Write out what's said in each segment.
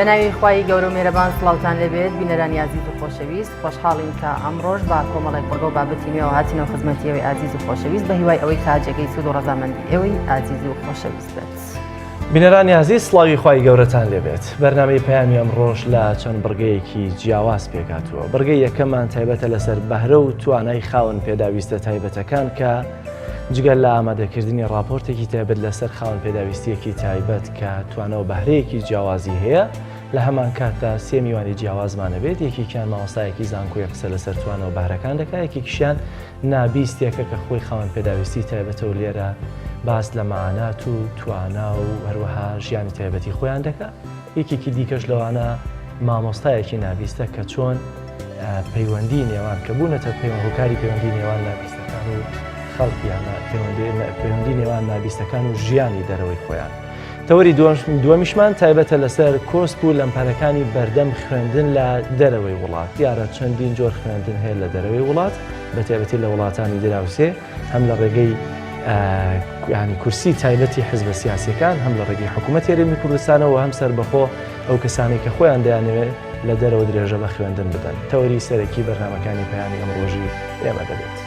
بەناوی خوای گەورە و میهرەبان سڵاوتان لێبێت بینەرانی عزیز و خۆشەویست خۆشحاڵین کە ئەمڕۆژ با کۆمەڵێک بەڵگە و بابەتی نوێ و هاتینەوە خزمەتی ئێوەی عزیز و خۆشەویست بە هیوای ئەوەی تاجەکەی سود و ڕەزامەندی ئێوەی عزیز و خۆشەویست بێت. بینەرانی عزیز سڵاوی خوای گەورەتان لێبێت. بەرنامەی پەیامی ئەمڕۆژ لە چەند بڕگەیەکی جیاواز پێکاتووە. بڕگەی یەکەممان تایبەتە لەسەر بەهرە و توانای خاوەن پێداویستە تایبەتەکان کە جگەل لە ئامادەکردنی راپۆرتێکی تایبەت لەسەر خاوەن پێداویستیەکی تایبەت کە توانە و بەهرەیەکی جیاوازی هەیە لە هەمان کاتدا سێ میوانی جیاوازمانە بێت. یەکێکیان مامۆستایەکی زانکۆی قسە لەسەر توانە و بەهرەکان دەکات، یەکێکیشیان نابیستێکە کە خۆی خاوەن پێداویستی تایبەتە و لێرە باس لە مەعانات و توانا و هەروەها ژیانی تایبەتی خۆیان دەکات. یەکێکی دیکەش لەوانە مامۆستایەکی نابیستە کە چۆن پەیوەندی نێوان کە بوونەتە هۆکاری پەیوەندی نێوان نابیستەکان و خەڵکیان پەیوەندی نێوان نابیستەکان و ژیانی دەرەوەی خۆیان. تەوەری دووەمیشمان تایبەتە لەسەر کۆسپ و لەمپەرەکانی بەردەم خوێندن لە دەرەوەی وڵات. دیارە چەندین جۆر خوێندن هەیە لە دەرەوەی وڵات بە تایبەتی لە وڵاتانی دراوسێ، هەم لە ڕێگەی ینی کورسی تایبەتی حزبە سیاسیەکان، هەم لە ڕێگەی حکوومەت هێرێمی کوردستانەوە، هەم سەربەخۆ ئەو کەسانی کە خۆیان دەیانەوێت لە دەرەوە درێژە بە خوێندن بدەن. تەوەری سەرەکی بەرنامەکانی پەیامی ئەمڕۆژی ئێمە دەبێت.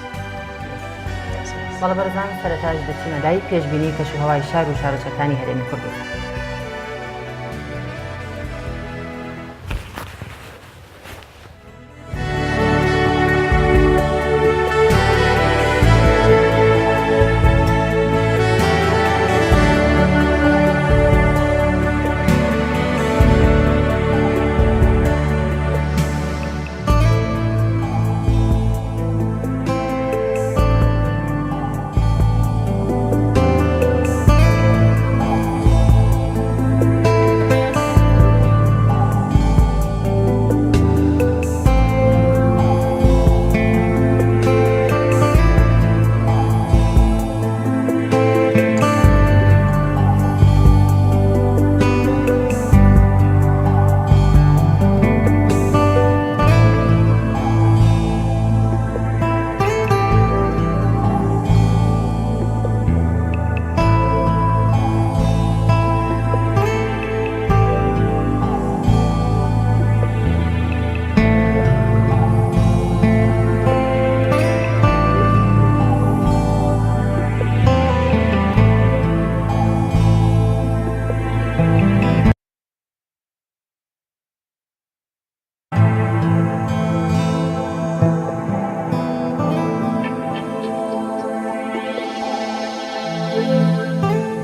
بەڵە بەرزان سەرەتاش دەچینە لای پێشبینی کەشوهەوای شار و شارۆچکانی هەرێمی کوردستان.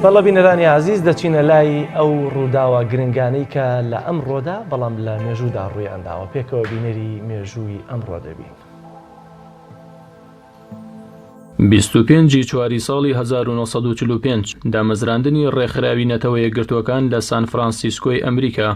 بەڵە بینەرانی عزیز دەچینە لای ئەو ڕووداوە گرنگانەی کە لە ئەمڕۆدا بەڵام لە مێژوودا ڕوویانداوە. پێکەوە بینەری مێژووی ئەمڕۆ دەبین. 25 چواری ساڵی 1945 دامەزراندنی ڕێکخراوی نەتەوە یەکگرتووەکان لە سان فرانسیسکۆی ئەمریکا.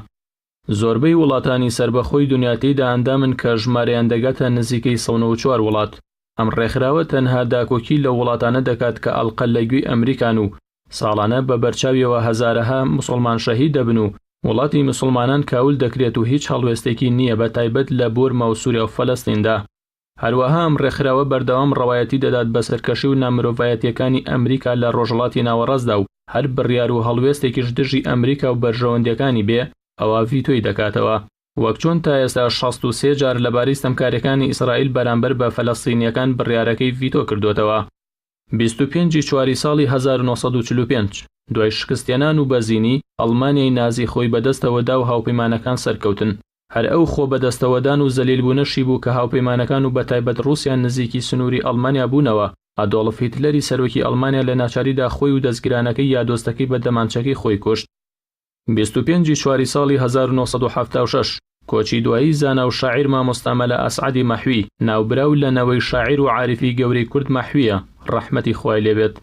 زۆربەی وڵاتانی سربەخۆی دنیاتیدا ئەندامن کە ژمارەیان دەگاتە نزیکەی 104 وڵات. ئەم ڕێکخراوە تەنها داکۆکی لە وڵاتانە دەکات کە ئەڵقەلەگوی ئەمریکان و ساڵانە بە بەرچاویەوە هەزارەها موسڵمان شەهید دەبن و وڵاتی موسڵمانان کاول دەکرێت و هیچ هەڵوێستێکی نییە بە تایبەت لە بورما و سووریا و فەلەستیندا. هەروەها ئەم ڕێکخراوە بەردەوام ڕەوایەتی دەدات بە سەرکەشی و نامرۆڤایەتیەکانی ئەمریکا لە ڕۆژهەڵاتی ناوەڕاستدا و هەر بڕیار و هەڵوێستێکیش دژی ئەمریکا و بەرژەوەندەکانی بێ ئەوە ڤیتۆی دەکاتەوە. وەک چۆن تا ئێستا 63 جار لەبارەی ستەمکاریەکانی ئیسرائیل بەرامبەر بە فەلەستینیەکان بڕیارەکەی ڤیتۆ کردوتەوە. 25 چواری ساڵی 1945 دوای شکستێنان و بەزینی ئەڵمانیای نازی خۆی بەدەستەوەدا و هاوپەیمانەکان سەرکەوتن. هەر ئەو خۆ بەدەستەوەدان و زەلیلبوونەشی بوو کە هاوپەیمانەکان و بەتایبەت رووسیان نزیکی سنووری ئەڵمانیا بوونەوە. ئادۆڵف هیتلەری سەرۆکی ئەڵمانیا لە ناچاریدا خۆی و دەستگیرانەکەی یادۆستەکەی بە دەمانچەکەی خۆی کوشت. 25 چواری ساڵی 1976 کۆچی دوایی زانا و شاعیر مامۆستا مەلا ئەسعەدی مەحوی ناوبراو لە نەوەی شاعیر و عارفی گەورەی کورد مەحویە ڕەحمەتی خوای لێبێت.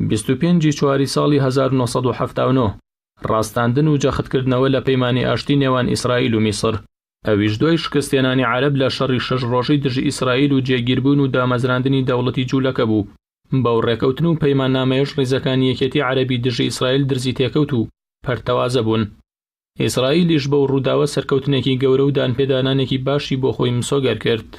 25 چواری ساڵی 1979 ڕاستاندن و جەختکردنەوە لە پەیمانی ئاشتی نێوان ئیسرائیل و میسر. ئەویش دوای شکستێنانی عەرەب لە شەڕی 6 ڕۆژەی دژی ئیسرائیل و جێگیربوون و دامەزراندنی دەوڵەتی جوولەکە بوو. بەو ڕێکەوتن و پەیماننامەیەش ڕێزەکانی یەکێتی عەرەبی دژی ئیسرائیل درزی تێکەوت و پەرتەوازە بوون. ئیسرائیلیش بەو ڕووداوە سەرکەوتنێکی گەورە و دانپێدانانێکی باشی بۆ خۆی مسۆگەر کرد.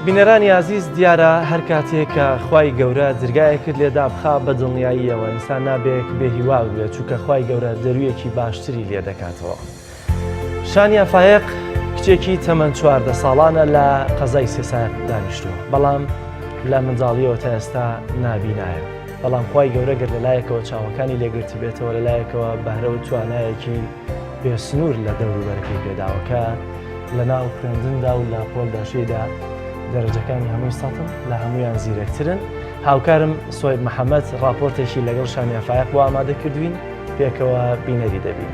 بینەرانی عزیز دیارە هەر کاتێک کە خوای گەورە جرگایەکرد لێدا بخا بە دڵنیاییەوە ئینسان نابێت بێ هیوا بێت چونکە خوای گەورە دەرویەکی باشتری لێ دەکاتەوە. شانیا فایق کچێکی تەمەەن 14 ساڵانە لە قەزای سێسایق دانیشتووە، بەڵام لە منداڵیەوە تا ئێستا نابینایە. بەڵام خوای گەورە گەر لەلایەکەوە چاوەکانی لێگرت بێتەوە لەلایەکەوە بەهرە و توانایەکی بێسنوور لە دەوروبەرەکەی پێداوەکە لە ناو خوێندندا و لە پۆلداشەیدا دەرەجەکانی هەمووی سەتن لە هەمویان زیرەکترن. هاوکارم سۆیب محەممەد راپۆرتێکی لەگەڵ شانیا فایق بۆ ئامادە کردوین، پێکەوە بینەری دەبین.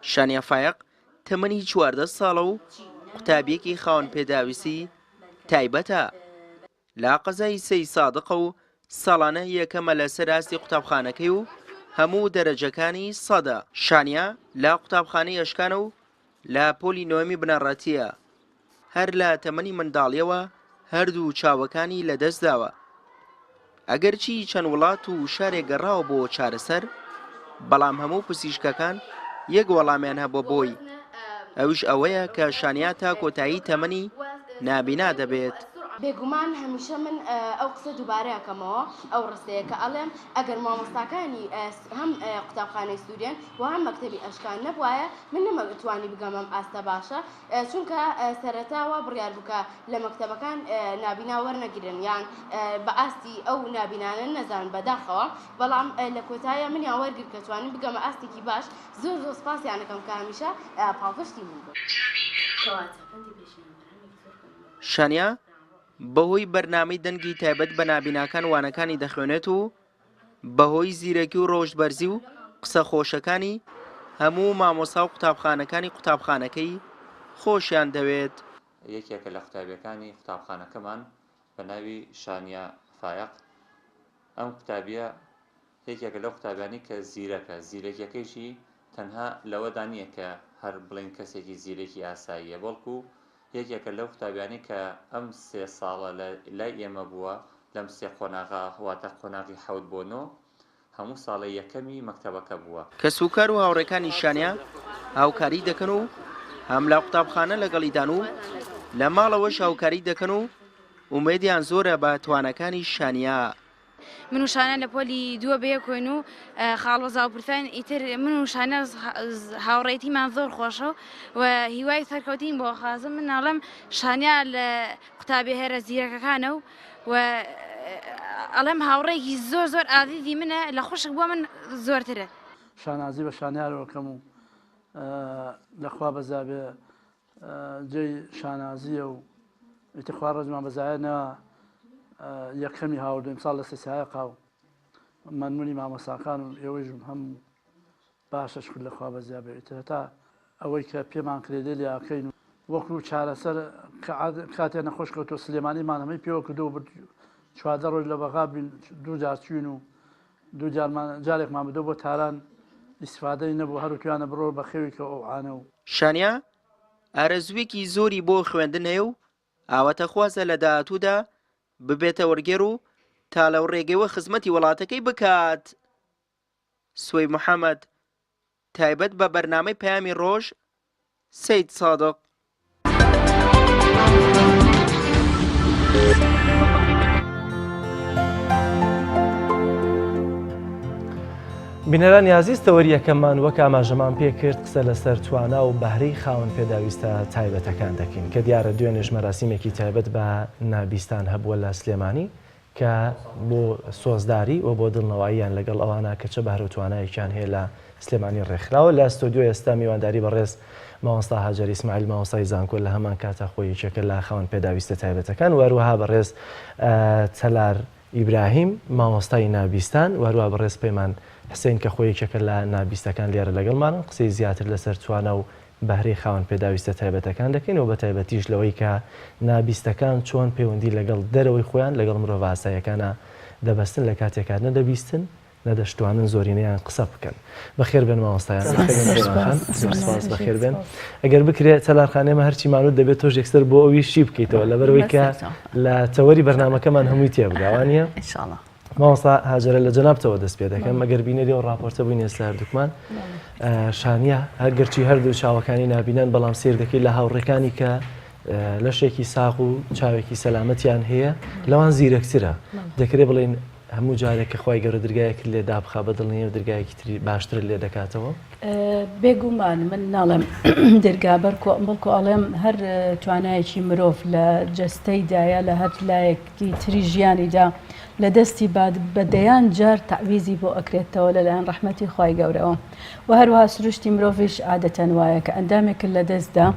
شانیا فایق تەمەنی 14 ساڵە و قوتابیەکی خاوەن پێداویستی تایبەتە لا قەزای سەی سادقە و ساڵانە یەکەمە لەسەر ئاستی قوتابخانەکەی و هەموو دەرەجەکانی سەدە. شانیا لا قوتابخانەی ئەشکانە و لە پۆلی نۆمی بنەڕەتیە. هەر لە تەمەنی منداڵیەوە هەردوو چاوەکانی لەدەستداوە. ئەگەرچی چەند وڵات و شارێک گەڕاوە بۆ چارەسەر، بەڵام هەموو پزیشکەکان یەک وەڵامیان هەبووە بۆی، ئەوش ئەوەیە کە شانیا تا کۆتایی تەمەنی نابینا دەبێت. بێگومان هەمیشە من ئەو قسە دووبارەیەکەمەوە ئەو ڕستەیە کە ئەڵێم ئەگەر مامۆستاکانی هەم قوتابخانەی سوورێن و هەم مەکتەبی ئەشکان نەبوایە من نەمەتوانی بگەمەم ئاستە باشە، چونکە سەرەتاوە بڕیار بکە لە مەکتەبەکان نابینا وەرنەگرن یان بە ئاستی ئەو نابینانە نەزان بەداخەوە، بەڵام لە کۆتایە منیان وەرگرت کە توانین بگەمە ئاستێکی باش. زۆر زۆر سپاسیانەکەم کە هەمیشە پاڵپشتی من بوو. شانیا بەهۆی بەرنامەی دەنگی تایبەت بە نابیناکان وانەکانی دەخوێنێت و بەهۆی زیرەکی و ڕۆژبەرزی و قسە خۆشەکانی هەموو مامۆستا و قوتابخانەکانی قوتابخانەکەی خۆشیان دەوێت. یەکێکە لە قوتابیەکانی قوتابخانەکەمان بە ناوی شانیا فایق. ئەم قوتابیە یەکێکە لەو قوتابیانی کە زیرەکە، زیرەکیەکەیشی تەنها لەوەدا نییە کە هەر بڵین کەسێکی زیرەکی ئاساییە، بەڵکو یەکێکە لەو قوتابیانی کە ئەم 3 ساڵە لای ئێمە بووە لەم 3 قۆناغا واتە قۆناغی 7 بۆ 9 هەموو ساڵی یەکەمی مەکتەبەکە بووە. کە سوکار و هاوڕێکانی شانیا هاوکاری دەکەن و هەم لە قوتابخانە لەگەڵیدان و لە ماڵەوەش هاوکاری دەکەن و ئومێدیان زۆرە بە توانەکانی شانیا. من و شانە لە پۆلی دووە بەیەکۆین و خاڵوەزا و پرتان ئیتر من و شانە هاوڕێتیمان زۆر خۆشە و هیوای سەرکەوتین بۆ خازم. من ناڵم شانیا لە قوتابی هێرە زیرەکەکانە و ئەڵێم هاوڕێکی زۆر زۆر ئازیزی منە، لە خۆشک بووە من زۆرترە. شانازی بە شانیارەوەکەم و لەخوا بەزابێ جێی شانازیە و ئیتخوا ڕۆژمان بەزایەنەوە یەکەمی هاوردویم ساڵ لە سەسایقا و مەمنونی مامۆستاکان و ئێوەیژم هەموو باشەش کرد لەخوا بەزیابێ. ئیتر هەتا ئەوەی کە پێمان کرێدێ لیاکەین و وەکو چارەسەر کاتێ نەخۆش کەوتۆ سلێمانیمان هەمەی پێوە کردو 14 ڕۆژ لە بەغا دوو جار چوین و دوو جارێکمان بدۆ بۆ تاران ئیسفادەی نەبوو، هەروتوانە بڕۆ بە خێوی کە ئەوعانە و. شانیا ئارەزوویەکی زۆری بۆ خوێندن هەیە و ئاواتە خوازە لە داهاتوودا ببێتە وەرگێر و تا لەو ڕێگەیەوە خزمەتی وڵاتەکەی بکات. سۆیب محەممەد تایبەت بە بەرنامەی پەیامی ڕۆژ سەید سادق. بینەرانی عزیز تەوەریەکەمان وەک ئاماژەمان پێکرد قسە لەسەر توانا و بەهرەی خاوەن پێداویستە تایبەتەکان دەکەین کە دیارە دوێنێ مەراسیمێکی تایبەت بە نابیستان هەبووە لە سلێمانی کە بۆ سۆزداری و بۆ دڵنەوەییان لەگەڵ ئەوانە کە چه بەهرە و توانایەکیان هەیە لە سلێمانی ڕێکخراوە. لە ستۆدیۆ ئێستا میوانداری بەڕێز مامۆستا هاجەر ئیسماعیل مامۆستای زانکۆ لە هەمان کاتە خۆی یەکێکە لە خاوەن پێداویستە تایبەتەکان، وەروەها بەڕێز تەلار ئیبراهیم مامۆستای نابیستان، وەروە بەڕێز پەیمان حسین کە خۆی یەکێکە لە نابیستەکان لێرە لەگەڵمانن قسەی زیاتر لەسەر توانە و بەهرەی خاوەن پێداویستە تایبەتەکان دەکەین و بە تایبەتیش لەوەی کە نابیستەکان چۆن پەیوەندی لەگەڵ دەرەوەی خۆیان لەگەڵ مرۆڤ ئاساییەکانە دەبەستن لە کاتێکات نەدەبیستن نەدەشتوانن زۆرینەیان قسە بکەن. بەخێر بێن مامۆستایان، بەخێر بێن. ئەگەر بکرێت چەلارخانەیەمە هەرچی مانوت دەبێت تۆش یەکسەر بۆ ئەوی شی بکەیتەوە لەبەرەوەی کە لە تەوەری بەرنامەکەمان هەمووی تێبگاوانە. مامۆستا هاجرە لە جەنابتەوە دەست پێ دەکەم ئەگەر بینێری و راپۆرتە بووین ئێستا هەردووکمان شانیا هەرگەرچی هەردوو چاوەکانی نابینەن بەڵام سیر دەکەی لە هاوڕێکانی کە لەشێکی ساغ و چاوێکی سەلامەتیان هەیە لەوان زیرەکترە دەکرێت بڵێن هەموو جارێک کە خی گەورە دەرگایەک لێ دابخا بەدڵنیە و دەرگایەکی تری باشتر لێ دەکاتەوە. بێگومان من ناڵێم دەرگابەر بڵکو ئەڵێم هەر توانایەکی مرۆڤ لە جەستەیدایە لە هەر لایەکی تری ژیانیدا لە دەستی بەدەیان جار تعویزی بۆ ئەکرێتەوە لەلایەن ڕەحمەتی خی گەورەوە و هەروها سروشتی مرۆڤش عادەتەن وایە کە ئەندامێکن لە دەستدا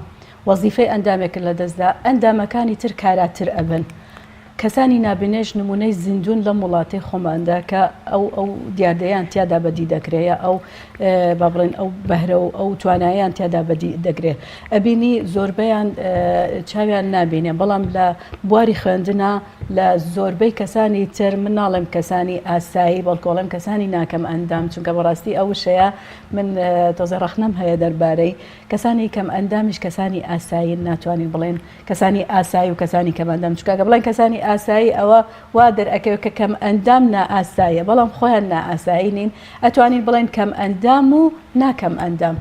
وەزیفەی ئەندامێکن لە دەستدا ئەندامەکانی تر کاراتر ئەبن. کەسانی نابینێش نمونەی زیندون لە وڵاتی خۆماندا کە ئەو دیاردەیان تیادا بەدی دەکرێە ئەو با بڵێن ئەو بەهرە و ئەو توانایان تیادا بەدی دەگرێت. ئەبینی زۆربەیان چاویان نابینێ بەڵام لە بواری خوێندنە لە زۆربەی کەسانی تر من ناڵێم کەسانی ئاسایی بەڵکۆڵم کەسانی ناکەم ئەندام چونکە بەڕاستی ئەو شەیە من تۆزە ڕەخنەم هەیە دەربارەی کەسانی کەم ئەندامیش کەسانی ئاسایی ناتوانین بڵێن کەسانی ئاسایی و کەسانی کەم ئەندام چونکە بڵێن کەسانی ئاسایی ئەوە وا دەرئەکەوێت کە کەم ئەندام نائاساییە بەڵام خۆیان نائاسایی نین ئەتوانین بڵێن کەم ئەندام و ناکەم ئەندام.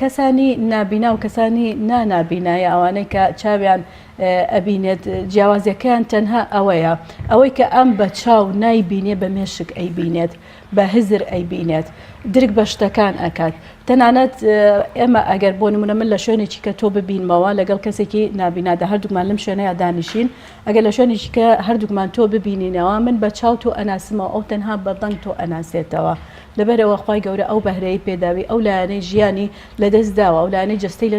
کەسانی نابینا و کەسانی نانابینایە ئەوانەی کە چاویان ئەبینێت جیاوازیەکەیان تەنها ئەوەیە ئەوەی کە ئەم بە چاو نایبینێ بە مێشک ئەیبینێت بە هزر ئەیبینێت درک بە شتەکان ئەکات تەنانەت ئێمە ئەگەر بۆ نمونە من لە شوێنێکی کە تۆ ببینمەوە لەگەڵ کەسێکی نابینادا هەردووکمان لەم شوێنەیە دانیشین ئەگەر لە شوێنێکی کە هەردووکمان تۆ ببینینەوە من بە چاو تۆ ئەناسمەوە ئەو تەنها بەدەنگ تۆ ئەناسێتەوە لەبەرەوە خی گەورە ئەو بەهرەی پێداوی ئەو لایەنەی ژیانی لەدەستداوە ئەو لایەنەی جستەی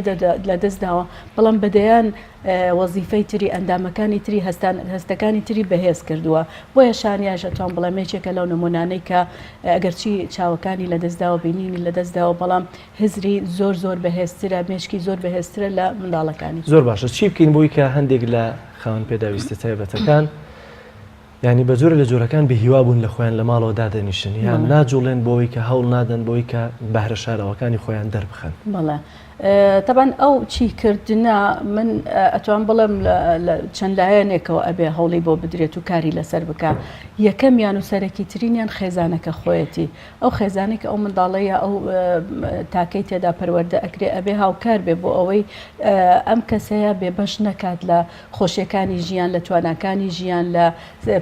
لەدەستداوە بەڵام بەدەیان وەزیفەی تری ئەندامەکانی تری هەستەکانی تری بەهێز کردووە بۆیە شانیاژەتوان بڵێمێکێکە لەو نمونانەی کە ئەگەرچی چاوەکانی لەدەستداوە بینینی لەدەستداوە بەڵام هزری زۆر بەهێزترە مێشکی زۆر بەهێزترە لە منداڵەکانی. زۆر باشە چی بکەین بۆی کە هەندێک لە خاوەن پێداویستە تایبەتەکان ینی بە جۆرە لە جۆرەکان بە هیوا بوون لە خۆیان لە ماڵەوە دادەنیشن یان ناجوڵێن بۆەوەی کە هەوڵ نادەن بۆی کە بەهرە شارەوەکانی خۆیان دەربخەن. بەڵێ طبعاً ئەو چیکردنە من ئەتوان بڵم چەند لایەنێکەوە ئەبێ هەوڵی بۆ بدرێت و کاری لەسەر بکە یەکەمیان و سەرەکی ترینیان خێزانەکە خۆیەتی ئەو خێزانێک ئەو منداڵەیە ئەو تاکەی تێدا پەروەردە ئەکرێ ئەبێ هاوکار بێ بۆ ئەوەی ئەم کەسەیە بێبەش نەکات لە خۆشیەکانی ژیان لە توانەکانی ژیان لە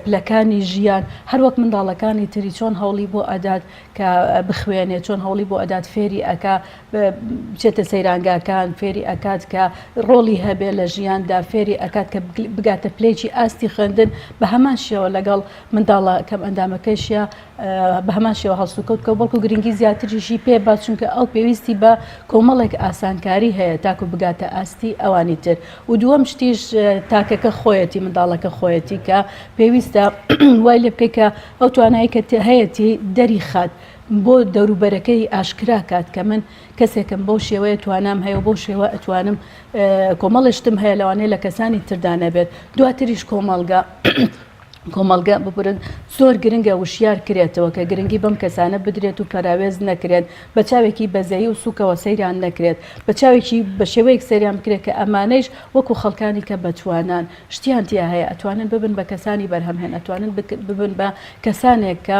پلەکانی ژیان هەروەک منداڵەکانی تری چۆن هەوڵی بۆ ئەدات کە بخوێنێت چۆن هەوڵی بۆ ئەدات فێری ئەکا بچێتە سەیرانگاکان فێری ئەکات کە ڕۆڵی هەبێ لە ژیاندا فێری ئەکات کە بگاتە پلێکی ئاستی خوێندن بە هەمان شێوە لەگەڵ منداڵە کەم ئەندامەکەیشە بە هەمان شێوە هەڵسوکەوت کە بەڵکو گرنگی زیاتریشی پێ با چونکە ئەو پێویستی بە کۆمەڵێک ئاسانکاری هەیە تاکو بگاتە ئاستی ئەوانی تر و دووەم شتیش تاکەکە خۆیەتی منداڵەکە خۆیەتی کە پێویستە وای لێ بکەی کە ئەو توانایی کە هەیەی دەری خات بۆ دەوروبەرەکەی ئاشکرا کات کە من کەسێکم بەو شێوەیە توانام هەیە و بۆ شێوە ئەتوانم کۆمەڵشتم هەیە لەوانەیە لە کەسانی تردانە بێت دواتریش کۆمەلگا ببرن زۆر گرنگە وشیار کرێتەوە کە گرنگی بەم کەسانە بدرێت و پەراوێز نەکرێت بە چاوێکی بەزەیی و سوکەوە سەیران نەکرێت بە چاوێکی بە شێوەیەک سەریان بکرێت کە ئەمانەیش وەکو خەڵکانی کە بەتوانان شتیان تیا هەیە ئەتوانن ببن بە کەسانی بەرهەمهێن ئەتوانن ببن بە کەسانێک کە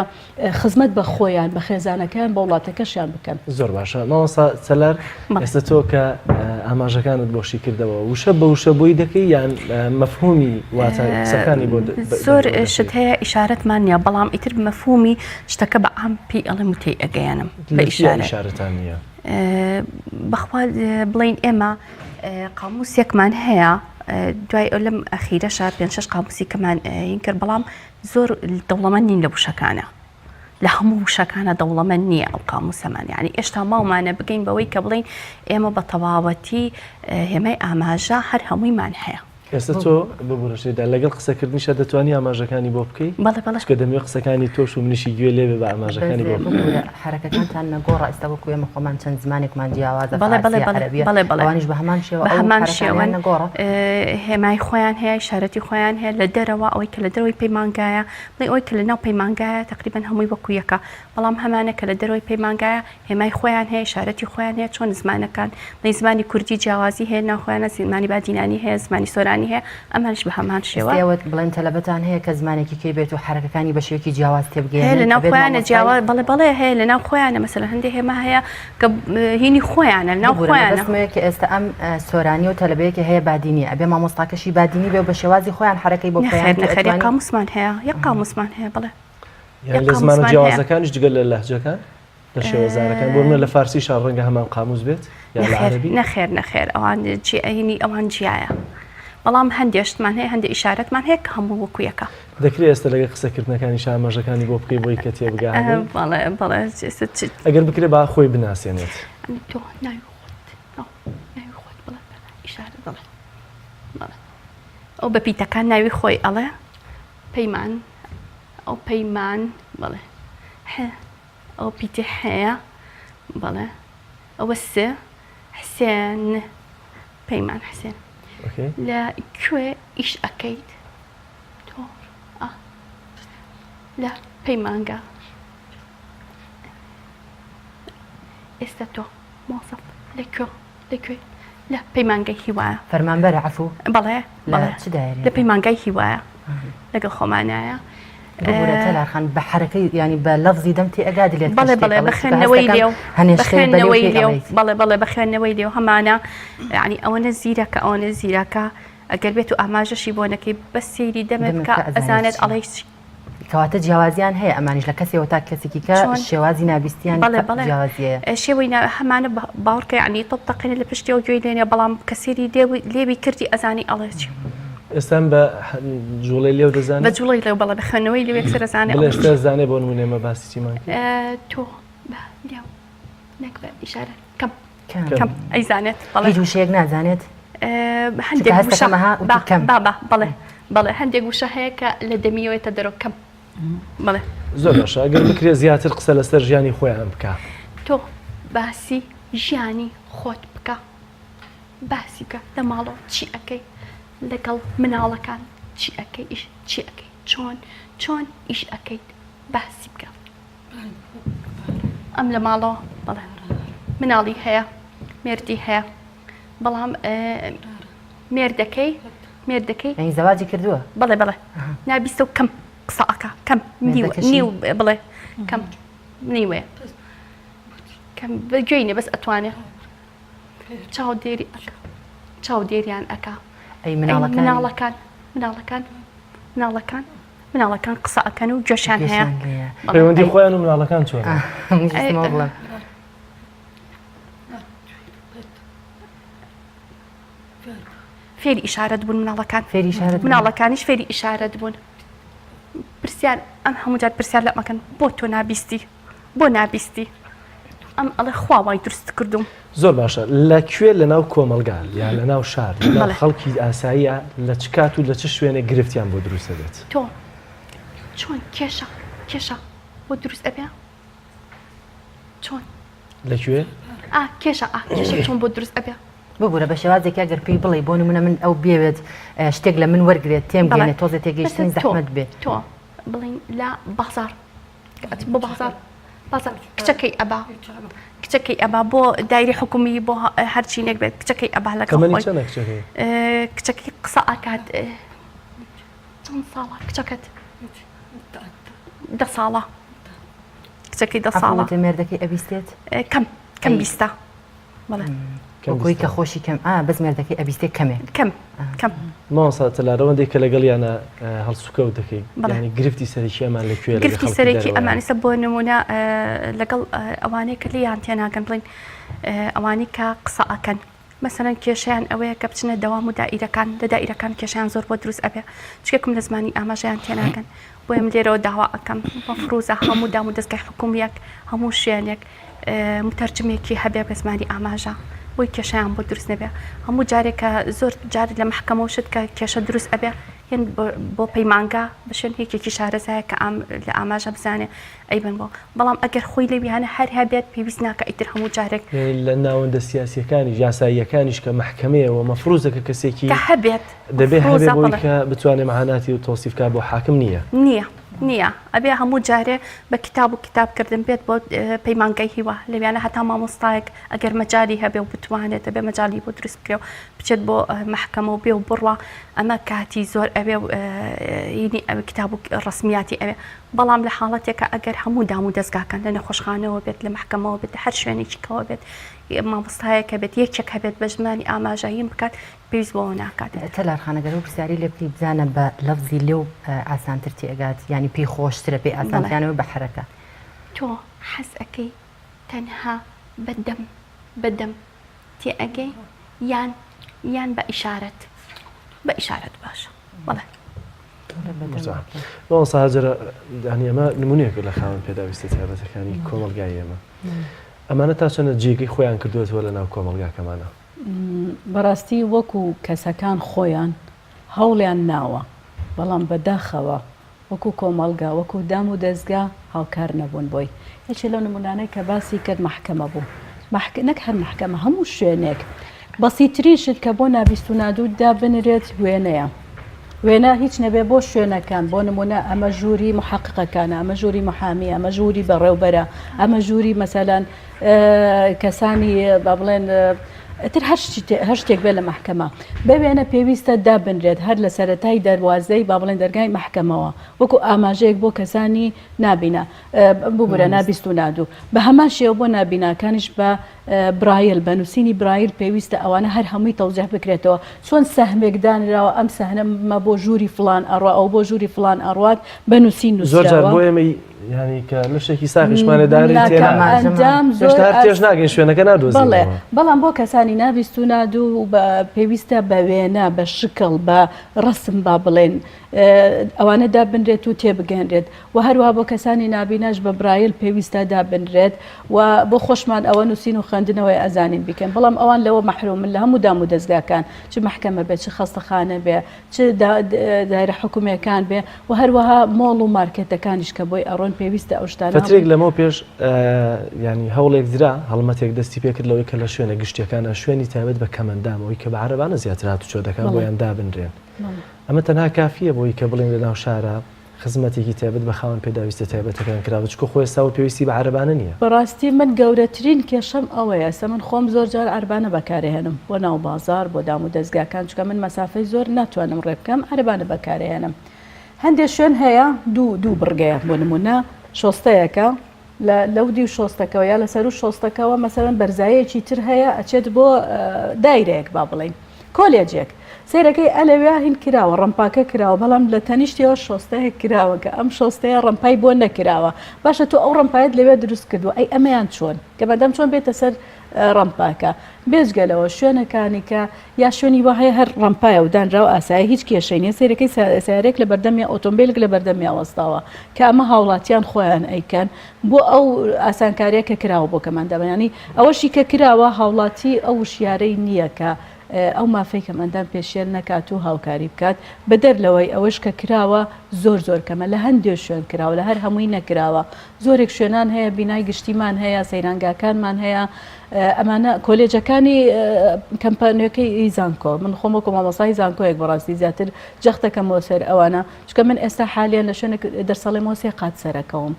خزمەت بە خۆیان بە خێزانەکان بە وڵاتەکەشیان بکەن. زۆر باشە مامۆستا چەلار ئێستا تۆ کە ئاماژەکانت بۆشی کردەوە وشە بە وشە بۆی دەکەی یان مەفهومی واتە قسەکانی بۆ زۆر شت هەیە ئیشارەتمان نییە بەڵام ئیتر مەفهومی شتەکە بە ئام پێی ئەڵێم و تێی ئەگەیانم بە ئیشارەتان نییە بەخوا بڵین ئێمە قاموسێکمان هەیە دوای ئەو لەم ئەخیرەشە 5-6 قاموسی کەمان هین کرد بەڵام زۆر دەوڵەمەند نین لە وشەکانە لە هەموو وشەکانە دەوڵەمەند نییە ئەو قاموسەمان یعنی ئێشتا ماومانە بگەین بەوەی کە بڵین ئێمە بە تەواوەتی هێمای ئاماژە هەر هەموویمان هەیە. ئێستا تۆ ببوورەشێدا لەگەڵ قسەکردنیشە دەتوانانی ئاماژەکانی بۆ بکەیت کە دەمێ قسەکانی تۆش و منیشی گوێ لێبێ بە ئاماژەکانی بۆ حرەکەتانتان نەگۆڕە ئێستا وەکو ئێمە خۆمان چەند زمانێکمان جیاوازە بەڵێ بە هەمان شێوە بە هەمان شێوە نەگۆڕە هێمای خۆیان هەیە شارەتی خۆیان هەیە لە دەرەوە ئەوەی کە لە دەرەوەی پەیمانگایە بڵێ ئەوەی کە لە ناو پەیمانگایە تقریبان هەمووی وەکو یەکە بەڵام هەمانە کە لە دەرەوەی پەیمانگایە هێمای خۆیان هەیە شارەتی خۆیان هەیە چۆن زمانەکان بڵێ زمانی کوردی جیاوازی هەیە ناوخۆیانە زمانی بادینانی هەیە زمانی سۆرانی هەیە ئەمانش بە هەمان شێوە بڵێن تەلەبەتان هەیە کە زمانێکی کەی بێت و حرەکەەکانی بە شێوەیەکی جیاواز تێبگەێنن لە ناو خۆیانە جیاواز بەڵێ هەیە لە ناو خۆیانە مەسەلەن هەندێک هێما هەیە کە هینی خۆیانە ناو خۆیانە کە ئێستا ئەم سۆرانی و تەلەبەیەکی هەیە بادینی ئەبێ مامۆستاکەشی بادینی بێ بە شێوازی خۆیان حرەکەی بۆ خێر قاموسمان هەیە یەک قاموسمان هەیە بڵێ لە زمان و جیاوازەکانیش جگەل لە لەهجەکان لە شێوەزارەکان بۆ منە لە فارسی شار ڕەنگە هەمان قاموس بێت یا لە عەرەبی نەخێر ئەوان هینی ئەوان جیایە بەڵام هەندێشتمان هەیە هەندێک ئیشارەتمان هەیە کە هەموو وەکو یەکە دەکرێت ئێستا لەگە قسەکردنەکانی ئاماژەکانی بۆ بکەی بۆی کە تێبگایە ئەگەر بکرێت با خۆی بناسیێنێت تۆ ناوی خۆت بڵێ ئیشارە بڵێ ئەو بە پیتەکان ناوی خۆی ئەڵێ پەیمان ئەو پەیمان بڵێ ئەو پیتە هەیە بڵێ ئەوە سێ حسێن پەیمان حسێن لە کوێ ئیش ئەەکەیت تۆ لە پەیمانگا ئێستا تۆ مۆسەف لەکوێ لە پەیمانگای هیوایە فەرمانبەرە عەفوو بەڵێ لە پەیمانگای هیوایە لەگەڵ خۆمانایە تەلاخان بە حرەکەی ینی بە لەفزی دەم تێ ئەگادی لێت بەڵێ بەخێنەوەی لێو بەڵێ بەخێنەوەی لێو هەمانە ینی ئەوەنە زیرەکە ئەوەنە زیرەکە ئەگەر بێت و ئاماژەشی بۆ نەکەی بە سەیری دەمێت بکە ئەزانێت ئەڵێ کەواتە جیاوازیان هەیە ئەمانیش لە کەسێەوە تا کەسێکی کە شێوازی نابیستیان شێوەی هەمانە باوەڕکە ینی تۆ تەقینە لە پشتی و گوێی لێنێ بەڵام کەسێری لێوی کردی ئەزانی ئەڵێکی ئێستان بە جوڵی لێو دەزانێت بە جوڵی لێو بەڵێ بەخێنەوەی لێو یەکسەر ئەزانێت ئێستا زانێ بۆ نمونێمە باسی چیمان تۆ لێو نەک بە ئیشارە کەم ئەیزانێت هیچ وشەیەک نازانێت هەندێک بەڵێ هەندێک وشە هەیە کە لە دەمیەوەیتە دەرەوە کەم بەڵێ زۆر باشە ئەگەر بکرێت زیاتر قسە لەسەر ژیانی خۆیان بکە تۆ باسی ژیانی خۆت بکە باسی بکە لە ماڵەوە چی ئەەکەی لەگەڵ مناڵەکان چی ئەەکەی ئیش چی ئەەکەی چۆن ئیش ئەەکەیت باسی بکە ئەم لە ماڵەوە بەڵێ مناڵی هەیە مێردی هەیە بەڵام مێردەکەی زەواجی کردووە بڵێ نابیستە و کەم قسە ئەکە کەم نیو بڵێ کەم نیوێ کەم بگوێینێ بەس ئەتوانێ چاو دێریان ئەکا مناڵەکان قسە ئەکەن و جۆشان هەیە پەیوەندی خۆیان و مناڵەکان چۆن فێری ئیشارەت بوون مناڵەکانیش فێری ئیشارەت بوون پرسیار ئەم هەموو جار پرسیار لە مەکەن بۆ تۆ نابیستی ئەم ئەڵێ خواوای دروست کردوم زۆر باشە لەکوێ لە ناو کۆمەلگان یا لە ناو شار لە خەڵکی ئاساییە لە چ کات و لە چ شوێنێ گرفتیان بۆ دروستە دێت تۆ چۆن کێشە بۆ دروست ئەبێ چۆن لەکوێ کێشە چۆن بۆ دروست ئەبێ ببوورە بە شێوازێک ئەگەر پێی بڵێ بۆ نمونە من ئەو بێوێت شتێک لە من وەرگێت تێم بێنێت تۆزە تێگەیشتنی زەحمەت بێت تۆ بڵین لە بازار بۆ بازار کچەکەی ئەبا بۆ دایری حکومی بۆ هەرچینێک بێت کچەکەی ئەبا لە کچەکەی قسە ئاکات چەند ساڵە کچەکەت 10 ساڵە کچەکەی 10 ساڵە مێردەکەی ئەبیستێت کەم بیستە بەڵێ کۆی کە خۆشی کەم بەس مێردەکەی ئەبیستێ کەم ماسا تەلارەوەندێک کە لەگەڵ یانە هەڵسوکەوت دەکەی ینی گرفتی سەرکی ئەمان لەکوێ گرفتی سەرێکی ئەمانیسە بۆ نمونە لەگەڵ ئەوانەیە کە لیان تێناگەن بڵین ئەوانی کە قسە ئەکەن مەسەرەن کێشیان ئەوەیە کە بچنە دەوام و دائیرەکان لە دائیرەکان کێشیان زۆر بۆ دروست ئەبێ چکێکم لە زمانی ئاماژەیان تێناگەن بۆ ئەم لێرەوە داوا ئەەکەم بە فروزە هەموو دام و دەستگای حکومیەک هەموو شوێنێک متەرجمێکی هەبێ بە زمانی ئاماژە بۆی کێشیان بۆ دروست نەبێ هەموو جارێکە زۆر جار لە محکەمە شت کە کێشە دروست ئەبێ هێن بۆ پەیمانگا بشێن هیچێکی شارەزایە کە لە ئاماژە بزانێ ئەیبن بۆ بەڵام ئەگەر خۆی لێبیانە هەر هەبێت پێویست ناکە ئیتر هەموو جارێک لە ناوەندە سیاسیەکانی یاساییەکانیش کە محکمەیەوە مەفروزەکە کەسێکی کە هەبێت دەبێت هەبێت بۆی کە بتوانێت مەهاناتی و تۆسیفکە بۆ حاکم نییە ئەبێ هەموو جارێ بە کتاب و کتابکردن بێت بۆ پەیمانگای هیوە لەویانە هەتا مامۆستایەک ئەگەر مەجای هەبێ و بتوانێت بێ مەجای بۆ دروست بکرێ و بچێت بۆ محکەمە و بێ و بڕوە ئەمە کاتی زۆر ئەوێ کتاب و ڕسمیاتی ئەوێ بەڵام لە حاڵەتێکە ئەگەر هەموو دام و دەستگاکان لە نەخۆشخانەوە بێت لە محکەمەوە بێت هەر شوێنێکیکەوە بێت مامۆستایەکە بێت یەکێک هەبێت بە ژمانی ئاماژایی بکات پێویست بۆەوە ناکات تەلارخانەگەر و پرسیاری لێ بکەی بزانە بە لەفزی لێو ئاسانتر تێگات ینی پێی خۆشترە پێی ئاسانتیانەوە بە حرەکە تۆ حەز ئەەکەی تەنها بەدەم تێ ئەگەی یان بە ئیشارەت باشە بەڵێ بەڵام ساجرە ئەمە نمونەیەک لە خاوەن پێداویستە تایبەتەکانی کۆمەلگای ئێمە ئەمانە تا چەنە جێگەی خۆیان کردوێتەوە لە ناو کۆمەلگاکەمانە بەڕاستی وەکو کەسەکان خۆیان هەوڵیان ناوە بەڵام بەداخەوە وەکو کۆمەلگا وەکو دام و دەستگا هاوکار نەبوون بۆی هیچ لەو نمونانەی کە باسی کرد محکەمە بوو نەک هەر محکەمە هەموو شوێنێک بەسیتریشت کە بۆ نابیست و نادوودا بنرێت وێنەیە وێنە هیچ نەبێ بۆ شوێنەکان بۆ نمونە ئەمە ژووری محققەکانە ئەمە ژووری محامی ئەمە ژووری بەڕێوبەرە ئەمە ژووری مەسەلەن کەسانی با بڵێن تر هەر شتێک بێ لە محکەمە بوێنە پێویستە دابنرێت هەر لە سەرەتای دەواازەی با بڵێن دەرگای محکەمەوە وەکو ئاماژەیەک بۆ کەسانی نابینە ببرە نابیست و نادوو بە هەمان شێوە بۆ نابیناکانیش بە برایل بە نووسینی برایل پێویستە ئەوانە هەر هەمووی تەوزیح بکرێتەوە چۆن سەهمێک دانراوە ئەم سەهنەمە بۆ ژووری فلان ئەڕوا ئەو بۆ ژووری فلان ئەڕوات بە نووسین زۆر بۆ ئێمە ینی کە لەشێکی ساقیشمانەداری تێژ ناگەین شوێنەکە نادۆزێت بەڵام بۆ کەسانی نابیست و نادوو پێویستە بە وێنە بە شکڵ بە ڕسم با بڵێن ئەوانە دابنرێت و تێبگەنرێت و هەروە بۆ کەسانی نابیناش بە برایل پێویستە دابنرێت و بۆ خۆشمان ئەوە نووسین و خوێندنەوەی ئەزانین بکەن بەڵام ئەوان لەوە مەحرومن لە هەموو دام و دەستگاکان چ محکەمە بێت چ خەستەخانە بێ چ دایرە حکوومیەکان بێ و هەروەها مۆڵ و مارکێتەکانیش کە بۆی ئەڕۆن پێویستە ئەو شتانە فترێک لەمەوە پێش ینی هەوڵێک درا هەڵمەتێک دەستی پێکرد لەوەی کە لە شوێنە گشتیەکانە شوێنی تایبەت بە کەمەندامەوەی کە بە عەرەبانە زیاتر هاتوچۆ دەکەن بۆیان دابنرێن ئەمە تەنها کافیە بۆی کە بڵێن لە ناو شارە خزمەتێکی تایبەت بە خاوەن پێداویستە تایبەتەکان کراوە چکە خۆی ئێستا پێویستی بە عەرەبانە نییە بەڕاستی من گەورەترین کێشەم ئەوەیە ئێستا من خۆم زۆر جار عەرەبانە بەکارهێنم بۆ ناو بازار بۆ دام و دەستگاکان چکە من مەسافەی زۆر ناتوانم ڕێ بکەم عەرەبانە بەکارهێنم هەندێک شوێن هەیە دوو بڕگەیە بۆ نمونە شۆستەیەکە لەو دی و شۆستەکەەوە یا لەسەر و شۆستەکەەوە مەسەرەن بەرزایەکی تر هەیە ئەچێت بۆ دایرەیەک با بڵێن کۆلێجێک سیرەکەی ئەلەویا هین کراوە ڕەمپاکە کراوە بەڵام لە تەنیشتەوە شۆستەیە کراوە کە ئەم شۆستەیە ڕەمپای بۆ نەکراوە باشە تۆ ئەو ڕەمپایت لەوێ دروست کردووە ئەی ئەمەیان چۆن کە بەدەم چۆن بێتە سەر ڕەمپاکە بێژگەلەوە شوێنەکانی کە یا شوێنی وهەیە هەر ڕەمپایە و دانراوە ئاسایی هیچ کێشەی نیە سیرەکەی سیارێک لە بەردەمی ئۆتۆمبیلێک لە بەردەمی وەستاوە کە ئەمە هاوڵاتیان خۆیان ئەیکەن بۆ ئەو ئاسانکاریە کە کراوە بۆ کەماندەبەیانی ئەوەشی کە کراوە هاوڵاتی ئەو وشیارەی نییە کە ئەو مافەی کەمەندان پێشێل نەکات و هاوکاری بکات بەدەر لەوەی ئەوەش کە کراوە زۆر کەمە لە هەندێک شوێن کراوە لە هەر هەمووی نەکراوە زۆرێک شوێنان هەیە بینای گشتیمان هەیە سەیرانگاکانمان هەیە ئەمانە کۆلێجەکانی کەمپانیەکەی ئیزانکۆ من خۆمەکو مامۆسای زانکۆیەک بەڕاستی زیاتر جەختەکەمەوە سەر ئەوانە چکە من ئێستا حالیان لە شوێنێک دەرسەڵێمەوە سێ قات سەرەکەوم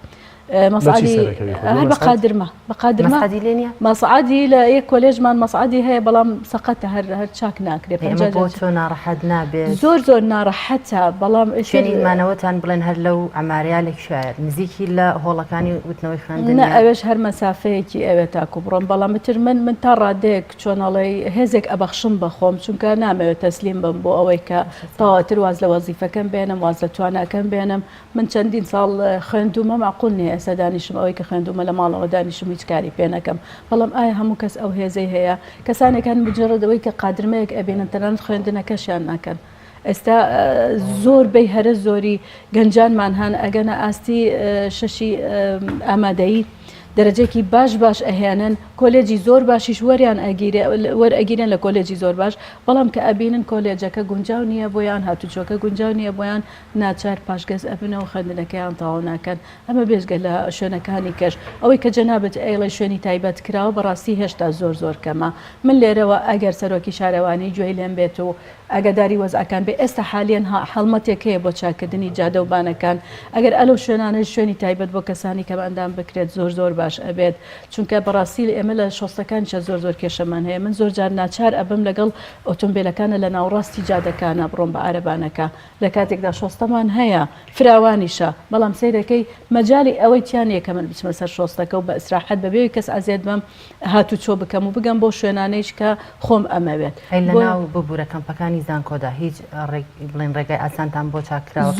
مەسعادی لە یەک کۆلێژمان مەسعادی هەیە بەڵام سەقەتە هەر چاک ناکرێت بۆ ناڕەحەت نابێت زۆر ناڕەحەتە بەڵام شوێنیمانەوەتان بڵێن هەر لەو ئەماریالێک شاید نزیکی لە هۆڵەکانی وتنەوەی خوێندن ئەوێش هەر مەسافەیەکی ئەوێت تاکو بڕۆم بەڵام تر من تا ڕادێک چۆنەڵی هێزێک ئەبەخشم بەخۆم چونکە نامەوێت تەسلیم بم بۆ ئەوەی کە تەواتر واز لە وەزیفەکەم بێنم واز لە تواناکەم بێنم من چەندین ساڵ خوێندومە معقول نییە ئێستا دانیشم ئەوەی کە خوێندومە لە ماڵەوە دانیشم هیچ کاری پێ نەکەم بەڵام ئایا هەموو کەس ئەو هێزەی هەیە کەسانێکان بجێڕەوەی کە قادرمەیەک ئەبێنن تەنانەت خوێندنەکەشیان ناکەن ئێستا زۆربەی هەرە زۆری گەنجانمان هەن ئەگەنە ئاستی شەشی ئامادەیی دەرەجێکی باش ئەهێنن کۆلێجی زۆر باشیش وەرئەگیرێن لە کۆلێجی زۆر باش بەڵام کە ئەبینن کۆلێجەکە گونجاو نییە بۆیان هاتوچۆکە گونجاو نییە بۆیان ناچار پاشگەز ئەبنەوە خوێندنەکەیان تەواو ناکەن ئەمە بێژگە لە شوێنەکانی کەش ئەوەی کە جەنابەت ئێڵێ شوێنی تایبەت کراوە بەڕاستی هێشتا زۆر کەمە من لێرەوە ئەگەر سەرۆکی شارەوانی گوێی لێم بێت و ئەگەداری وەزعەکان بێ ئێستا حالیان هەڵمەتێک هەیە بۆ چاکردنی جادە و بانەکان ئەگەر ئەلو شوێنانە شوێنی تایبەت بۆ کەسانی کە ئەندام بکرێت زۆر باش ئەبێت چونکە بەڕاستی ئێمە لە شۆستەکان زۆر کێشەمان هەیە من زۆر جار ناچار ئەبم لەگەڵ ئۆتۆمبیلەکانە لە ناوڕاستی جادەکانە بڕۆم بە ئارەبانەکە لە کاتێکدا شۆستەمان هەیە فراوانیشە بەڵام سیرەکەی مەجای ئەوەی تیانەیە کە من بچمە سەر شۆستەکە و بە ئیسراحەت بەبێ کەس ئازێت بم هاتوچۆ بکەم و بگەم بۆ شوێنانەیش کە خۆم ئەمەوێت لەناو ببوورە کەمپەکانی زانکۆدا هیچ بڵێن ڕێگای ئاسانتان بۆ چاکراوە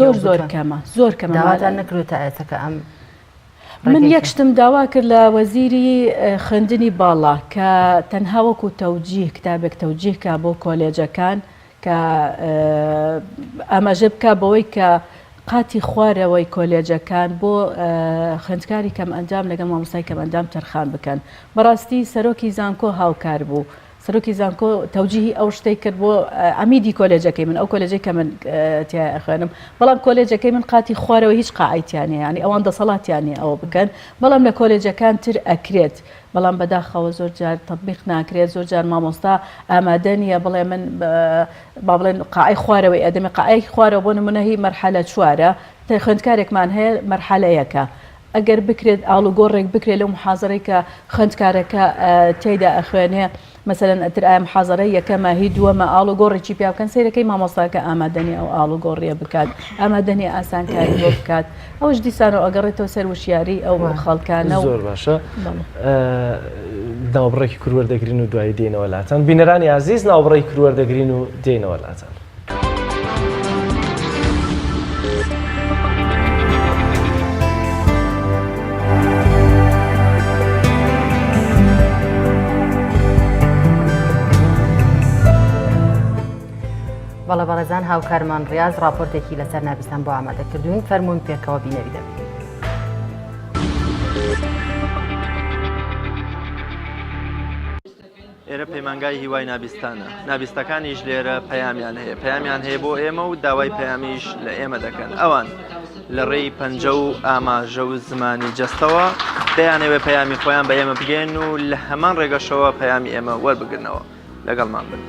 زۆر کەمە داواتان نەکرێتە ئەسەکە ئەم من یەک شتم داوا کرد لە وەزیری خوێندنی باڵا کە تەنها وەکو تەوجیه کتابێک تەوجیهکە بۆ کۆلێجەکان کە ئاماژە بکە بەوەی کە قاتی خوارەوەی کۆلێجەکان بۆ خوێندکاری کەم ئەنجام لەگەڵ مامۆستای کەم ئەنجام تەرخان بکەن بەڕاستی سەرۆکی زانکۆ هاوکار بوو سەرۆکی زانکۆ تەوجیهی ئەو شتەی کرد بۆ ئەمیدی کۆلێجەکەی من ئەو کۆلێجەی کە من تیا ئەخوێنم بەڵام کۆلێجەکەی من قاتی خوارەوە هیچ قاعیتیانە ینی ئەوان دەسەڵاتیانێ ئەوە بکەن بەڵام لە کۆلێجەکان تر ئەکرێت بەڵام بەداخەوە زۆر جار تەطبیق ناکرێت زۆر جار مامۆستا ئامادە نیە بڵێ من با بڵێن قاعی خوارەوەی ئەدەمی قاعی خوارەوە بۆ نمونەهی مەرحەلە 4 تا خوێندکارێکمان هەیە مەرحەلەیەکە ئەگەر بکرێت ئاڵوگۆڕێک بکرێت لەو محازەرەی کە خوێندکارەکە تێیدا ئەخوێنێ مەسەلەن ئەتر ئایا محازەرەی یەکەمە هی دووەمە ئاڵوگۆڕێکی پیا بکەن سیرەکەی مامۆستاکە ئامادەنی ئەو ئاڵوگۆڕیە بکات ئامادەنی ئاسانکاری بۆ بکات ئەوش دیسانەوە ئەگەڕێتەوە سەر وشیاری ئەو خەڵکانە زۆر باشە ناوبڕێکی کوروەردەگرین و دوای دێنەوە لاتان بینەرانی عزیز ناوبڕێی کوروەردەگرین و دێنەوە لاتان بەڵە بەڕێزان هاوکارمان ڕاز راپۆرتێکی لەسەر نابستان بۆ ئامادەکردوین فەرموون پێکەوە بینەوی دەبێت. ئێرە پەیمانگای هیوای نابستانە نابستەکانیش لێرە پەیامیان هەیە بۆ ئێمە و داوای پەیامیش لە ئێمە دەکەن ئەوان لە ڕێی پەنجە و ئاماژە و زمانی جەستەوە دەیانەوێ پەیامی خۆیان بە ئێمە بگەن و لە هەمان ڕێگەشەوە پەیامی ئێمە وەربگرنەوە لەگەڵمان بن.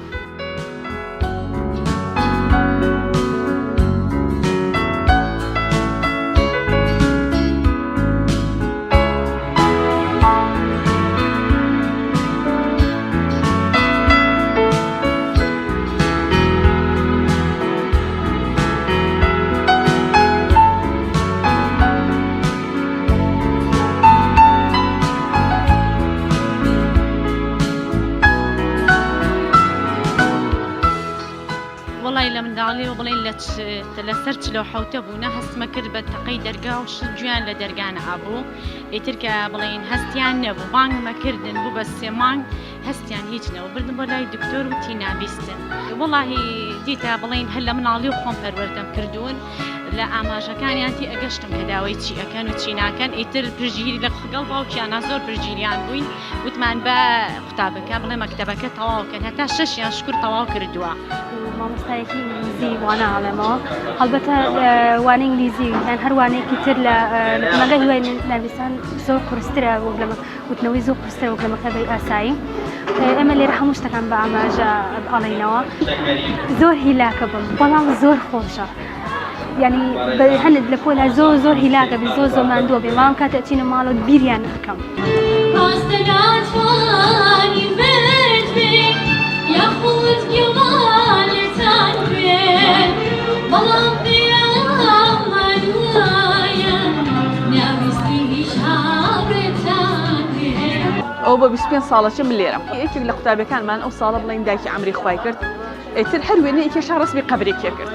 لە منداڵی و بڵێن لەسەر چلۆ حوتە بوونە هەستمە کرد بە تەقەی دەرگا و شت گویان لە دەرگانە ئابوو ئیتر کە بڵێن هەستیان نەبوو مانگمەکردن بوو بە 3 مانگ هەستیان هیچ نەوە بردن بۆ لای دکتۆر و تینابیستن وەڵاهی دیتە بڵێن هەر لە مناڵی و خۆم پەروەردەم کردوون لە ئاماژەکانیانتی ئەگەشتم کە داوای چی ئەکەن و چی ناکەن ئیتر پرژگیری لە خگەڵ باوکیانە زۆر پرژگیریان بووین وتمان بە قوتابەکە بڵێ مەکتەبەکە تەواوکەن هەتا 6یان شکر تەواو کردووە مامۆستایەکی ئینگلیزی وانە هەڵێمەوە هەڵبەتە وانە ئینگلیزی یان هەر وانەیەکی تر لە مەگە هیوای ناویستان زۆر قورسترە وتنەوەی زۆر قورسترە وەک لە مەکتەبەی ئاسایی ئێمە لێرە هەموو شتەکان بە ئاماژە ئەڵێنەوە زۆر هیلاکە بم بەڵام زۆر خۆشە یعنی هەند لە پۆلا زۆر هیلاکە بێ زۆر ماندووە بێ ماوەم کاتە ئەچینە ماڵەوە بیریان ناکەم ئەو بە 25 ساڵەچە من لێرەم یەکێک لە قوتابەکانمان ئەو ساڵە بڵێن دایکی عەمری خوای کرد ئیتر هەر وێنە ئیکێشا ڕسمی قەبرێکیە کرد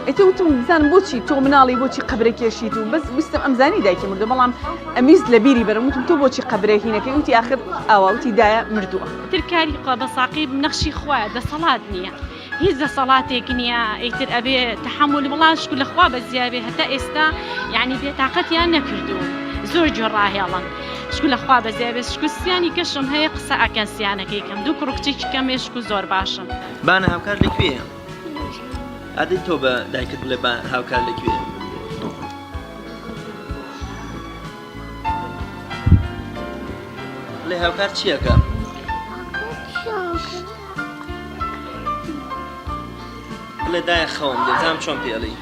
ئیتر وتم بزانم بۆچی تۆ مناڵی بۆچی قەبرێکێشیت و بەس ویستم ئەمزانی دایکی مردو بەڵام ئەمیست لە بیری بەرم وتم تۆ بۆچی قەبرێکینەکەی وتی ئاخر ئاواوتی دایە مردووە ترکاری بە ساقی نەخشی خوایە دەسەڵات نییە هیچ دەسەڵاتێک نییە ئیتر ئەبێ تەحمل بڵاشکو لەخوا بە زیابێ هەتا ئێستا یعنی بێتاقەتیان نەکردو زۆر جۆر ڕاهێڵن شکو لەخوا بەزێ بێت شکو سیانی کەشم هەیە قسە ئەکەن سیانەکەی کەم دوو کوڕکچێکی کەمێ شکو زۆر باشم بانە هاوکار لەکوێ ئادەی تۆ بە دایکت بڵێ هاوکار لەکوێ بڵێ هاوکار چیەکە بڵێ دایە خەوم دەزانم چۆن پێڵی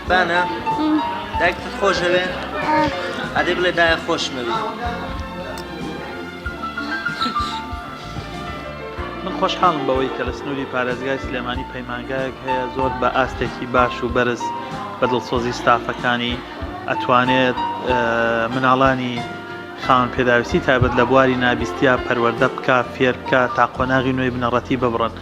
بانە دایکتت خۆشەوێ ئادەی بڵێ دایە خۆشمەوی من خۆشحاڵم بەوەی کە لە سنووری پارێزگای سلێمانی پەیمانگایەک هەیە زۆر بە ئاستێکی باش و بەرز بە دڵسۆزی ستافەکانی ئەتوانێت مناڵانی خاوەن پێداویستی تایبەت لە بواری نابیستیا پەروەردە بکە فێر بکە تا قۆناغی نوێی بنەڕەتی ببڕن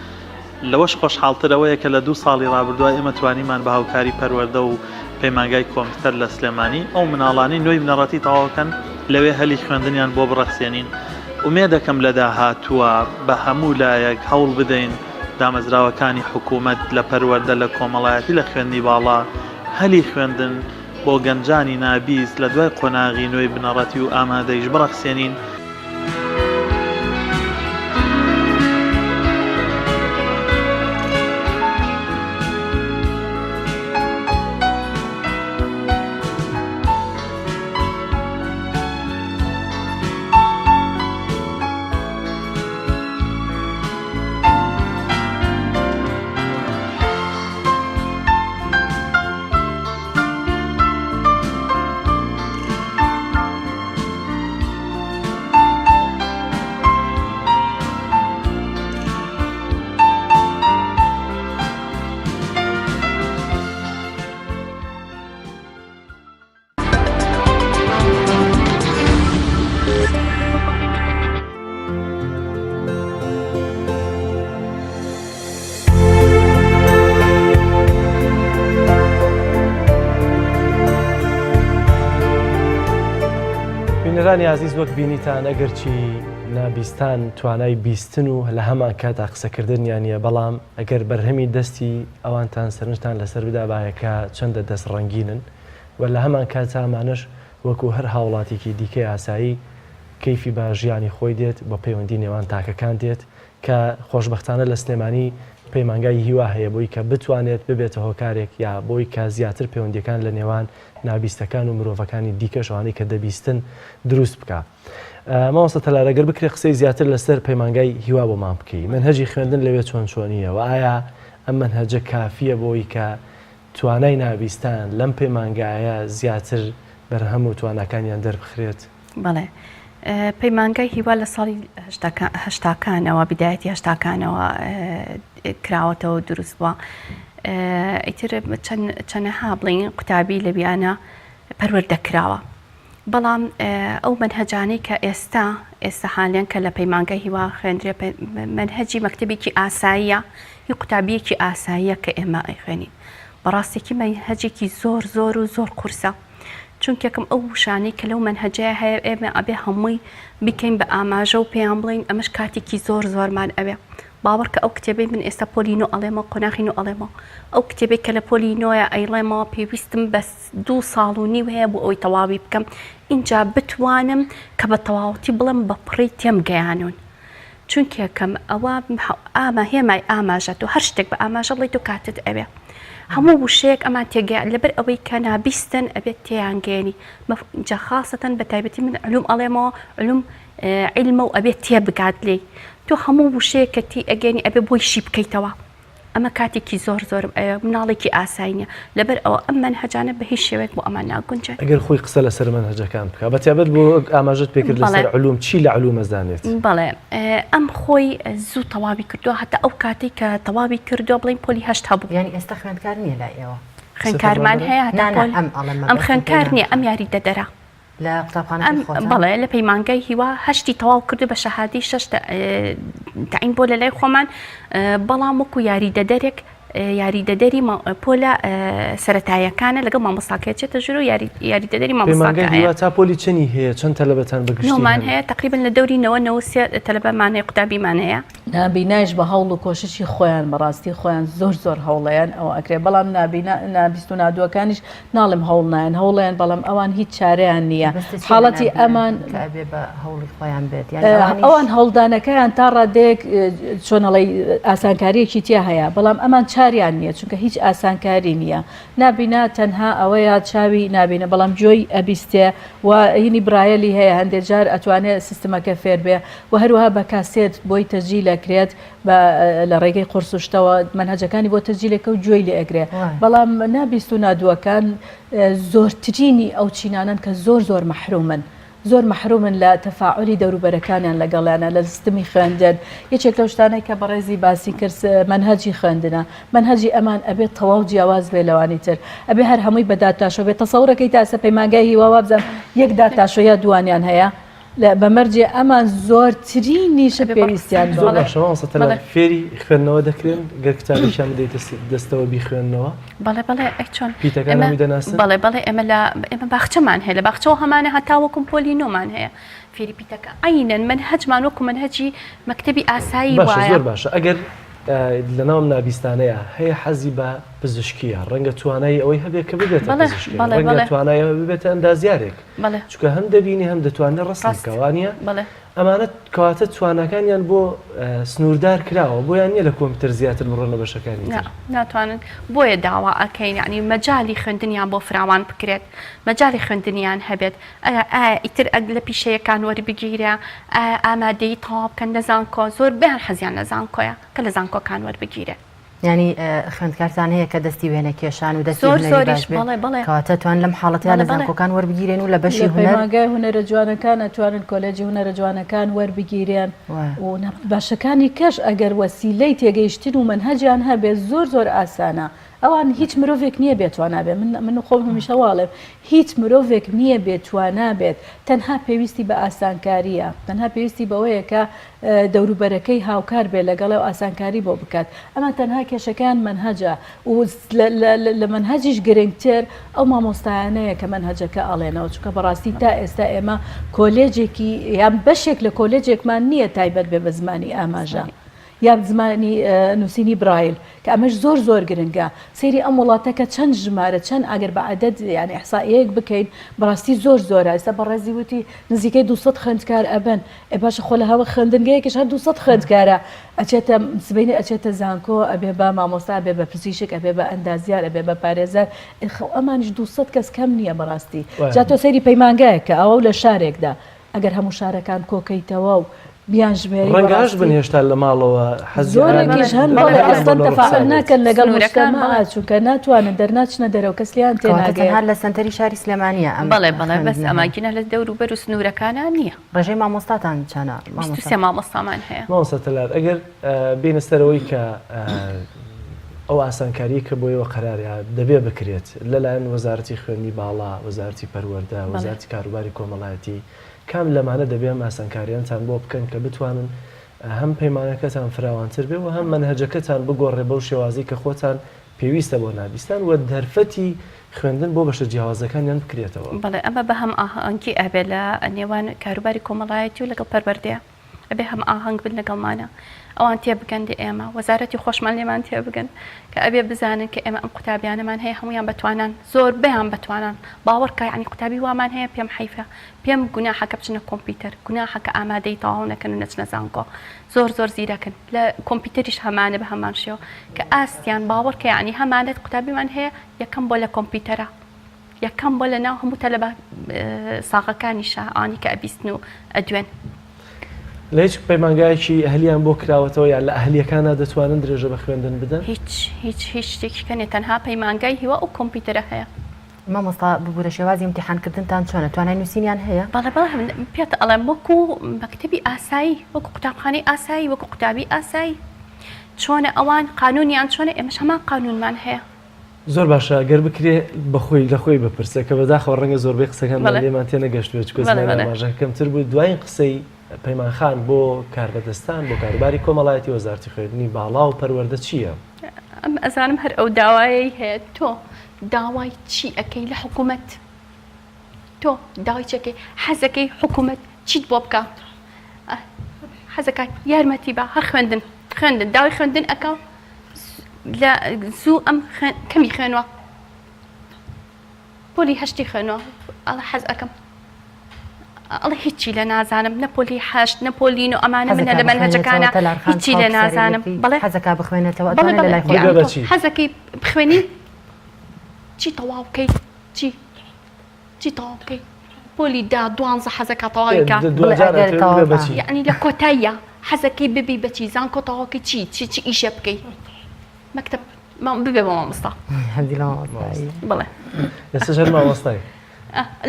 لەوەش خۆشحاڵترەوەیە کە لە 2 ساڵی ڕابردووە ئێمە توانیمان بە هاوکاری پەروەردە و پەیمانگای کۆمپیوتەر لە سلێمانی ئەو مناڵانی نوێی بنەڕەتی تەواوکەن لەوێ هەلی خوێندنیان بۆ بڕەخسێنین ومێ دەکەم لە داهاتووە بە هەموو لایەک هەوڵ بدەین دامەزراوەکانی حکوومەت لە پەروەردە لە کۆمەڵایەتی لە خوێندنی باڵا هەلی خوێندن بۆ گەنجانی نابیست لە دوای قۆناغی نوێی بنەڕەتی و ئامادەیش بڕەخسێنین بینەرانی عزیز وەک بینیتان ئەگەرچی نابیستان توانای بیستن و لە هەمان کاتا قسەکردنیان نیە بەڵام ئەگەر بەرهەمی دەستی ئەوانتان سەرنجتان لەسەر بدا باەکە چەندە دەست ڕەنگینن و لە هەمان کات ئەمانش وەکو هەر هاوڵاتێکی دیکەی ئاسایی کەیفی بە ژیانی خۆی دێت بە پەیوەندی نێوان تاکەکان دێت کە خۆشبەختانە لە سلێمانی پەیمانگای هیوا هەیە بۆی کە بتوانێت ببێتە هۆکارێک یا بۆی کە زیاتر پەیوەندیەکان لە نێوان نابیستەکان و مرۆڤەکانی دیکەشوانەی کە دەبیستن دروست بکە. مامۆستا تەلارەگەر بکرێ قسەی زیاتر لەسەر پەیمانگای هیوا بۆ مام بکەی منهەجی خوێندن لەوێ چۆن چۆنیە و ئایا ئەم منهەجە کافیە بۆی کە توانای نابیستان لەم پەیمانگایە زیاتر بەرهەم و توانەکانیان دەربخرێت؟ بەڵێ پەیمانگای هیوا لە ساڵی هەشتاکانەوە بیدایەتی هەشتاکانەوە کراوەتەوە دروست بووە. ئیتر چەندەها بڵین قوتابی لە بیانە پەروەردەکراوە بەڵام ئەو منهەجانەی کە ئێستا حالیان کە لە پەیمانگای هیوا خوێندرێ منهەجی مەکتەبێکی ئاساییە هی قوتابیەکی ئاساییە کە ئێمە ئەیخوێنین بەڕاستێکی منهەجێکی زۆر زۆر و زۆر قورسە چونکەکەم ئەو وشانەی کە لەو منهەجەیە هەیە ئێمە ئەبێ هەمووی بکەین بە ئاماژە و پێیان بڵین ئەمەش کاتێکی زۆر زۆرمان ئەوێ باوەڕ کە ئەو کتێبەی من ئێستا پۆلینۆ ئەڵێمەوە قۆناغین و ئەڵێمەوە ئەو کتێبێک کە لە پۆلینۆیە ئەیڵێمەوە پێویستم بە 2 ساڵ و نیو هەیە بۆ ئەوی تەواوی بکەم اینجا بتوانم کە بە تەواوەتی بڵم بە پڕی تێم گەیانون چونکەکەم ئەوە هێمای ئاماژەت و هەر شتێک بە ئاماژە بڵیت و کاتت ئەوێ هەموو وشەیەک ئەمان تێگەیان لەبەر ئەوەی کە نابیستن ئەبێت تێیانگەێنی جا خاستەن بە تایبەتی من علوم ئەڵێمەوە علوم علمە و ئەبێت تێ بگات لێ تۆ هەموو وشەیە کە تی ئەگەنی ئەبێ بۆی شی بکەیتەوە ئەمە کاتێکی زۆر زۆر مناڵێکی ئاساینە لەبەر ئەوە ئەم منهەجانە بە هیچ شێوێک بۆ ئەمان ناگونجێت ئەگەر خۆی قسە لەسەر منهەجەکان بکە بەتیابەت بۆ ئاماژت پێکرد لەسەر علوم چی لە علوم ئەزانێت؟ بەڵێ ئەم خۆی زوو تەواوی کردووە هەتا ئەو کاتی کە تەواوی کردو بڵین پۆلی هەشت هەبوو یعنی ئێستا خوێندکار نییە لای ئێوە خوێندکارمان هەیە ئەم خوێندکار ئەم یاری دەدەرا لە قوتابخانەکەی خۆتان بەڵێ لە پەیمانگای هیوا هەشتی تەواو کردو بە شەهادی 6 تعین بۆ لە لای خۆمان بەڵام وەکو یاری دەدەرێک یاریدەدەری پۆلە سەرەتاییەکانە لەگەڵ مامۆستاکێتێتە ژوور و یاریدەدەری مامۆستاکە تا پۆلی چەنی هەیە چەند تەلەبەتان بگشتمان هەیە تقریبا لە دەوری 93 تەلەبەمان هەیە قوتابیمان هەیە نابینایش بە هەوڵ و کۆششی خۆیان بەڕاستی خۆیان زۆر هەوڵەیان ئەو ئەکرێ بەڵام نابیست و نادووەکانیش ناڵم هەوڵ نایەن هەوڵیان بەڵام ئەوان هیچ چارەیان نییە حاڵەتی ئەمان ئەوان هەوڵدانەکەیان تا ڕادێک چۆنەڵی ئاسانکاریەکی تیا هەیە بەڵام ئەمان چاریان نییە چونکە هیچ ئاسانکاری نییە نابینا تەنها ئەوەیە چاوی نابینە بەڵام جۆی ئەبیستێ و هینی برایەلی هەیە هەندێک جار ئەتوانێت سیستمەکە فێر بێ و هەروەها بە کاسێت بۆی تەجیل ئەکرێت لە ڕێگەی قورسشتەوە منهەجەکانی بۆ تەجیلەکە و گوێی لێ ئەگرێ بەڵام نابیست و نادووەکان زۆرترینی ئەو چینانن کە زۆر مەحرومن زۆر مەحرومن لە تەفاعلی دەوروبەرەکانیان لەگەڵیانە لە سیستمی خوێندن یەکێک لەو شتانەی کە بەڕێزی باسی کرد منهەجی خوێندنە منهەجی ئەمان ئەبێت تەواو جیاواز بێ لەوانی تر ئەبێ هەر هەمووی بە دادتاشۆ بێت تەسەورەکەی تاسە پەیمانگای هیوا وابزان یەک دادتاشۆیە دوانیان هەیە بەمەرجێ ئەمان زۆرترینیشە پێویستیان فێری خوێندنەوە دەکرێن گەر کتابیشان بدەیت دەستەوە بیخوێندنەوە بەڵێ چۆن پیتەکان دەناسن بەڵێ ئێمە باخچەمان هەیە لە باخچەوە هەمانە هەتاوەکم پۆلی نۆمان هەیە فێری پیتەکە ئاینەن منهەجمان وەکو منهەجی مەکتەبی ئاسایی وایە زۆر باشە ئەگەر لەناوم نابیستانەیە هەیە حەزی بە پزیشکیە ڕەنگە توانایی ئەوەی هەبێت کە ببێتە ڕەنگە توانایەوە ببێتە ئەندازیارێک چونکە هەم دەبینی هەم دەتوانێت ڕستکەوانە ئەمانە کەواتە توانەکانیان بۆ سنووردار کراوە بۆیان نییە لە کۆمپیوتەر زیاتر بڕۆن لە بەشەکانی ناتوانن بۆیە داوا ئەکەین ینی مەجای خوێندنیان بۆ فراوان بکرێت مەجای خوێندنیان هەبێت ئیتر لە پیشەیەکان وەربگیرە ئامادەی تاوا بکەن لە زانکۆ زۆر بیان حەزیان لە زانکۆیە کە لە زانکۆکان وەربگیرە ینی خوێندکارتان هەیە کە دەستی وێنە کێشان و دەستی کەواتە توان لەم حاڵەتیان لە زانکۆکان وەربگیرێن و لە بەشی هونەرماگای هونەرە جوانەکان ئەتوانن کۆلێجی هونەرە جوانەکان وەربگیرێن و باشەکانی کەش ئەگەر وەسیلەی تێگەیشتن و منهەجیان هەبێت زۆر ئاسانە ئەوان هیچ مرۆڤێک نییە بێتوانە بێت من خۆم هەمیشە واڵێم هیچ مرۆڤێک نییە بێتوانە بێت تەنها پێویستی بە ئاسانکاریە تەنها پێویستی بەوەیە کە دەوروبەرەکەی هاوکار بێ لەگەڵ و ئاسانکاری بۆ بکات ئەمە تەنها کێشەکان منهەجە و لە منهەجیش گرنگتر ئەو مامۆستایانەیە کە منهەجەکە ئەڵێنەوە چونکە بەڕاستی تا ئێستا ئێمە کۆلێجێکی یان بەشێک لە کۆلێجێکمان نییە تایبەت بێ بە زمانی ئاماژە یا زمانی نووسینی برایل کە ئەمەش زۆر گرنگە سەیری ئەم وڵاتەکە چەند ژمارە چەند ئەگەر بە عەدەد یعنی ئیحسائیەک بکەین بەڕاستی زۆرە ئێستا بەڕێزی وتی نزیکەی 200 خوێندکار ئەبن باشە خۆ لە هەوە خوێندنگەیەکیش هەر 200 خوێندکارە ئەچێتە سبەینی ئەچێتە زانکۆ ئەبێ بە مامۆستا ئەبێ بە پزیشک ئەبێ بە ئەندازیار ئەبێ بە پارێزەر ئەمانیش 200 کەس کەم نییە بەڕاستی جا تۆ سەیری پەیمانگایە کە ئەوە لە شارێکدا ئەگەر هەموو شارەکان کۆکەیتەوە و ڕەنگەش بن هێشتا لە ماڵەوە زۆرێکیش هەن ئەستان تەفاعل ناکەن لەگەڵ مجتەمع چونکە ناتوانن دەرناچنە دەرەوە کەسلیان تێناگەێت هەر لە سنتەری شاری سلێمانیە بەڵێ بەس ئەماگینە لە دەوروبەر و سنوورەکانە نییە ڕێژەی مامۆستاتان چانە مامۆستامان هەیە مامۆستاتەلار ئەگەر بینەستەرەوەی کە ئەو ئاسانکاری کە بۆیەوە قەرارە دەبێ بکرێت لەلایەن وەزارەتی خوێندنی باڵا وەزارەتی پەروەردە وەزارەتی کاروباری کۆمەڵایەتی کام لەمانە دەبێ ئاسانکاریانتان بۆ بکەن کە بتوانن هەم پەیمانەکەتان فراوانتر بێ و هەم منهەجەکەتان بگۆڕێ بەو شێوازی کە خۆتان پێویستە بۆ نابیستان و دەرفەتی خوێندن بۆ بەشە جیاوازەکانیان بکرێتەوە بەڵێ ئەمە بە هەم ئاهەنگی ئەبێ لە نێوان کاروباری کۆمەڵایەتی و لەگەڵ پەروەردەیە ئەبێ هەم ئاهەنگ بن لەگەڵمانە ئەوان تێ بگەن ئێمە وەزارەتی خۆشمان لێمان تێ بگەن کە ئەبێ بزانن کە ئێمە ئەم قوتابیانەمان هەیە هەمویان بتوانن زۆر بەیان بتوانن باوەڕکە یعنی قوتابی وامان هەیە پێم حیفە پێم گوناحەکە بچنە کۆمپیوتەر گوناحەکە ئامادەی تەواو نەکەن و نەچنە زانکۆ زۆر زیرەکەن لە کۆمپیوتەریش هەمانە بە هەمان شێوە کە ئاستیان باوەڕکە یعنی هەمانەت قوتابیمان هەیە یەکەم بۆ لە کۆمپیوتەرە یەکەم بۆ لە ناو هەموو تەلەبە ساغەکانیشە ئانی کە ئەبیستن و ئەدوێن لە هیچ پەیمانگایەکی ئەهلیان بۆ کراوەتەوە یان لە ئەهلیەکانە دەتوانن درێژە بە خوێندن بدەن هیچ شتێکیکەنێت تەنها پەیمانگای هیوا و کۆمپیوتەرە هەیە مامۆستا ببوورە شێوازی امتحانکردنتان چۆنە توانای نووسینیان هەیە بەڵێ پێت ئەڵێم وەکو مەکتەبی ئاسایی وەکو قوتابخانەی ئاسایی وەکو قوتابی ئاسایی چۆنە ئەوان قانونیان چۆنە ئێمەش هەمان قانونمان هەیە زۆر باشە گەر بکرێ بەخۆی لەخۆی بپرسە کە بەداخەوە ڕەنگە زۆربەی قسەکان لێمان تێ نەگەشتوێت ماژە کەمتر بوو دوایین قسەی پەیمانخان بۆ کاربەدەستان بۆ کاروباری کۆمەڵایەتی وەزارەتی خوێندنی باڵا و پەروەردە چییە؟ ئەم ئەزانم هەر ئەو داوایەی هەیە تۆ داوای چی ئەەکەی لە حکوومەت تۆ داوای چەکەی حەزەکەی حکوومەت چیت بۆ بکە حەزەکەی یارمەتی بە هەر خوێندن داوای خوێندن ئەەکە لە زوو ئەم کەمی خوێنوە پۆلی هەشتی خوێنەوە ئەڵە حەز ئەەکەم ئەڵە هیچی لە نازانم نەپۆلی هەشت نەپۆلین و ئەمانە منە لە منهەجەکانە هیچی لە نازانم بەڵێ حەزەکە بخوێنێتەوە حەزەکەی بخوێنی چی تەواو بکەیت چی تەواو بکەیت پۆلی دا 12 حەزەکە تەواویکە یعنی لە کۆتاییە حەزەکەی ببی بەچی زان کۆتەواوکەی چی ئیشە بکەیت مەکتەب ببێ بە مامۆستا بڵێ ئێستا ژەر مامۆستای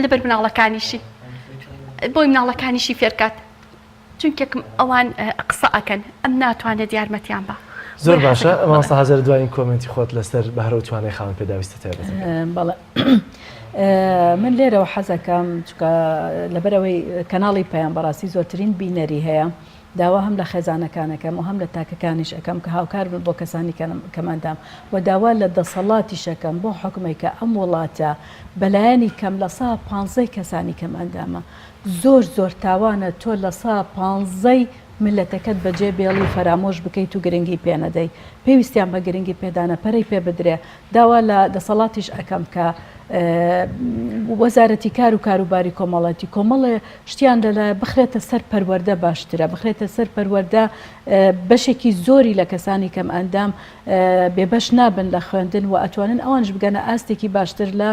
لەبەر مناڵەکانیشی بۆی مناڵەکانیشی فێرکات چونکە ئەوان قسە ئەکەن ئەم ناتوانێت یارمەتیان بە زۆر باشە مامۆستا حەزەر دوایین کۆمنتی خۆت لەسەر بەهرە و توانای خاوەن پێداویستە تایبەت بەڵێ من لێرەوە حەزەکەم چکە لەبەرەوەی کەناڵی پەیام بەڕاستی زۆرترین بینەری هەیە داوا هەم لە خێزانەکانەکەم و هەم لە تاکەکانیش ئەەکەم کە هاوکار بن بۆ کەسانی کەماندام و داوا لە دەسەڵاتیشەکەم بۆ حکومێکە ئەم وڵاتە بەلایەنی کەم لە 150 کەسانی کەماندامە زۆر تاوانە تۆ لە 150 ملەتەکەت بەجێ بێڵی فەرامۆش بکەیت و گرنگی پێنەدەی پێویستیان بە گرنگی پێدانە پەرەی پێ بدرێ داوا لە دەسەڵاتیش ئەەکەم کە وەزارەتی کار و کاروباری کۆمەڵەتی کۆمەڵێ شتیان لەلای بخرێتە سەر پەروەردە باشترە بخرێتە سەر پەروەردە بەشێکی زۆری لە کەسانی کەم ئەندام بێبەش نابن لە خوێندن و ئەتوانن ئەوانش بگەنە ئاستێکی باشتر لە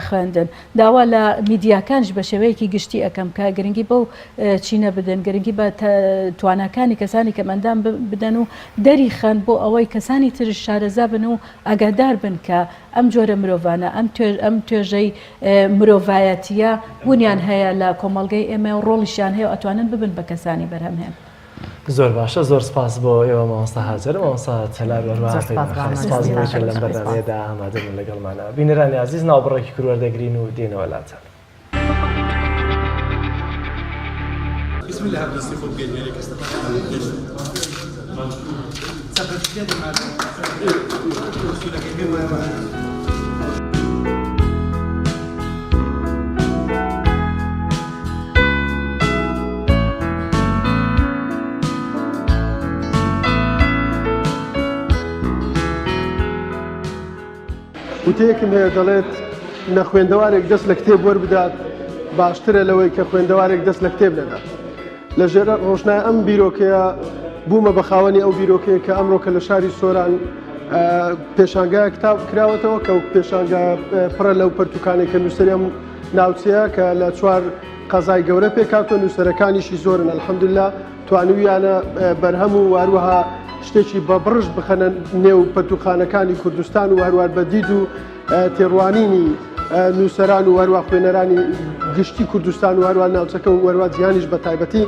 خوێندن داوا لە میدیاکانش بە شێوەیەکی گشتی ئەەکەم کە گرنگی بەو چینە بدەن گرنگی بە توانەکانی کەسانی کەم ئەندام بدەن و دەری خەن بۆ ئەوەی کەسانی ترش شارەزا بن و ئاگادار بن کە ئەم جۆرە مرۆڤانە ئەم توێژەی مرۆڤایەتیە بوونیان هەیە لە کۆمەڵگەی ئێمە و ڕۆڵیشیان هەیە و ئەتوانن ببن بە کەسانی بەرهەمهێن زۆر باشە زۆر سپاس بۆ ئێوە مامۆستا هاجر مامۆستا تەلار سپاس بۆکە لەم بەرنامەیەدا ئامادەبوون لەگەڵمانە بینەرانی عەزیز ناوبڕێکی کروەردەگرین و دێنەوە لاتان بسم الله الرحمن الرحيم. وتەیەکم هەیە دەڵێت نە خوێندەوارێک دەست لە کتێب وەربدات باشترە لەوەی کە خوێندەوارێک دەست لە کتێب نەدات لە ژێرە ڕۆژنای ئەم بیرۆکەیە بوومە بە خاوەنی ئەو بیرۆکەیە کە ئەمڕۆ کە لە شاری سۆران پێشانگای کتاب کراوەتەوە کە پێشانگا پڕە لەو پەرتوکانێک کە نووسەریەم ناوچەیە کە لە چوار قەزای گەورە پێکاتوە نووسەرەکانیشی زۆرن ئەلحەمدوللا توانویانە بەرهەم و هەروەها شتێکی بە بڕژ بخەنە نێو پەرتوخانەکانی کوردستان و هەروار بەدید و تێڕوانینی نووسەران و هەروە خوێنەرانی گشتی کوردستان و هەروە ناوچەکە و هەروە جیهانیش بە تایبەتی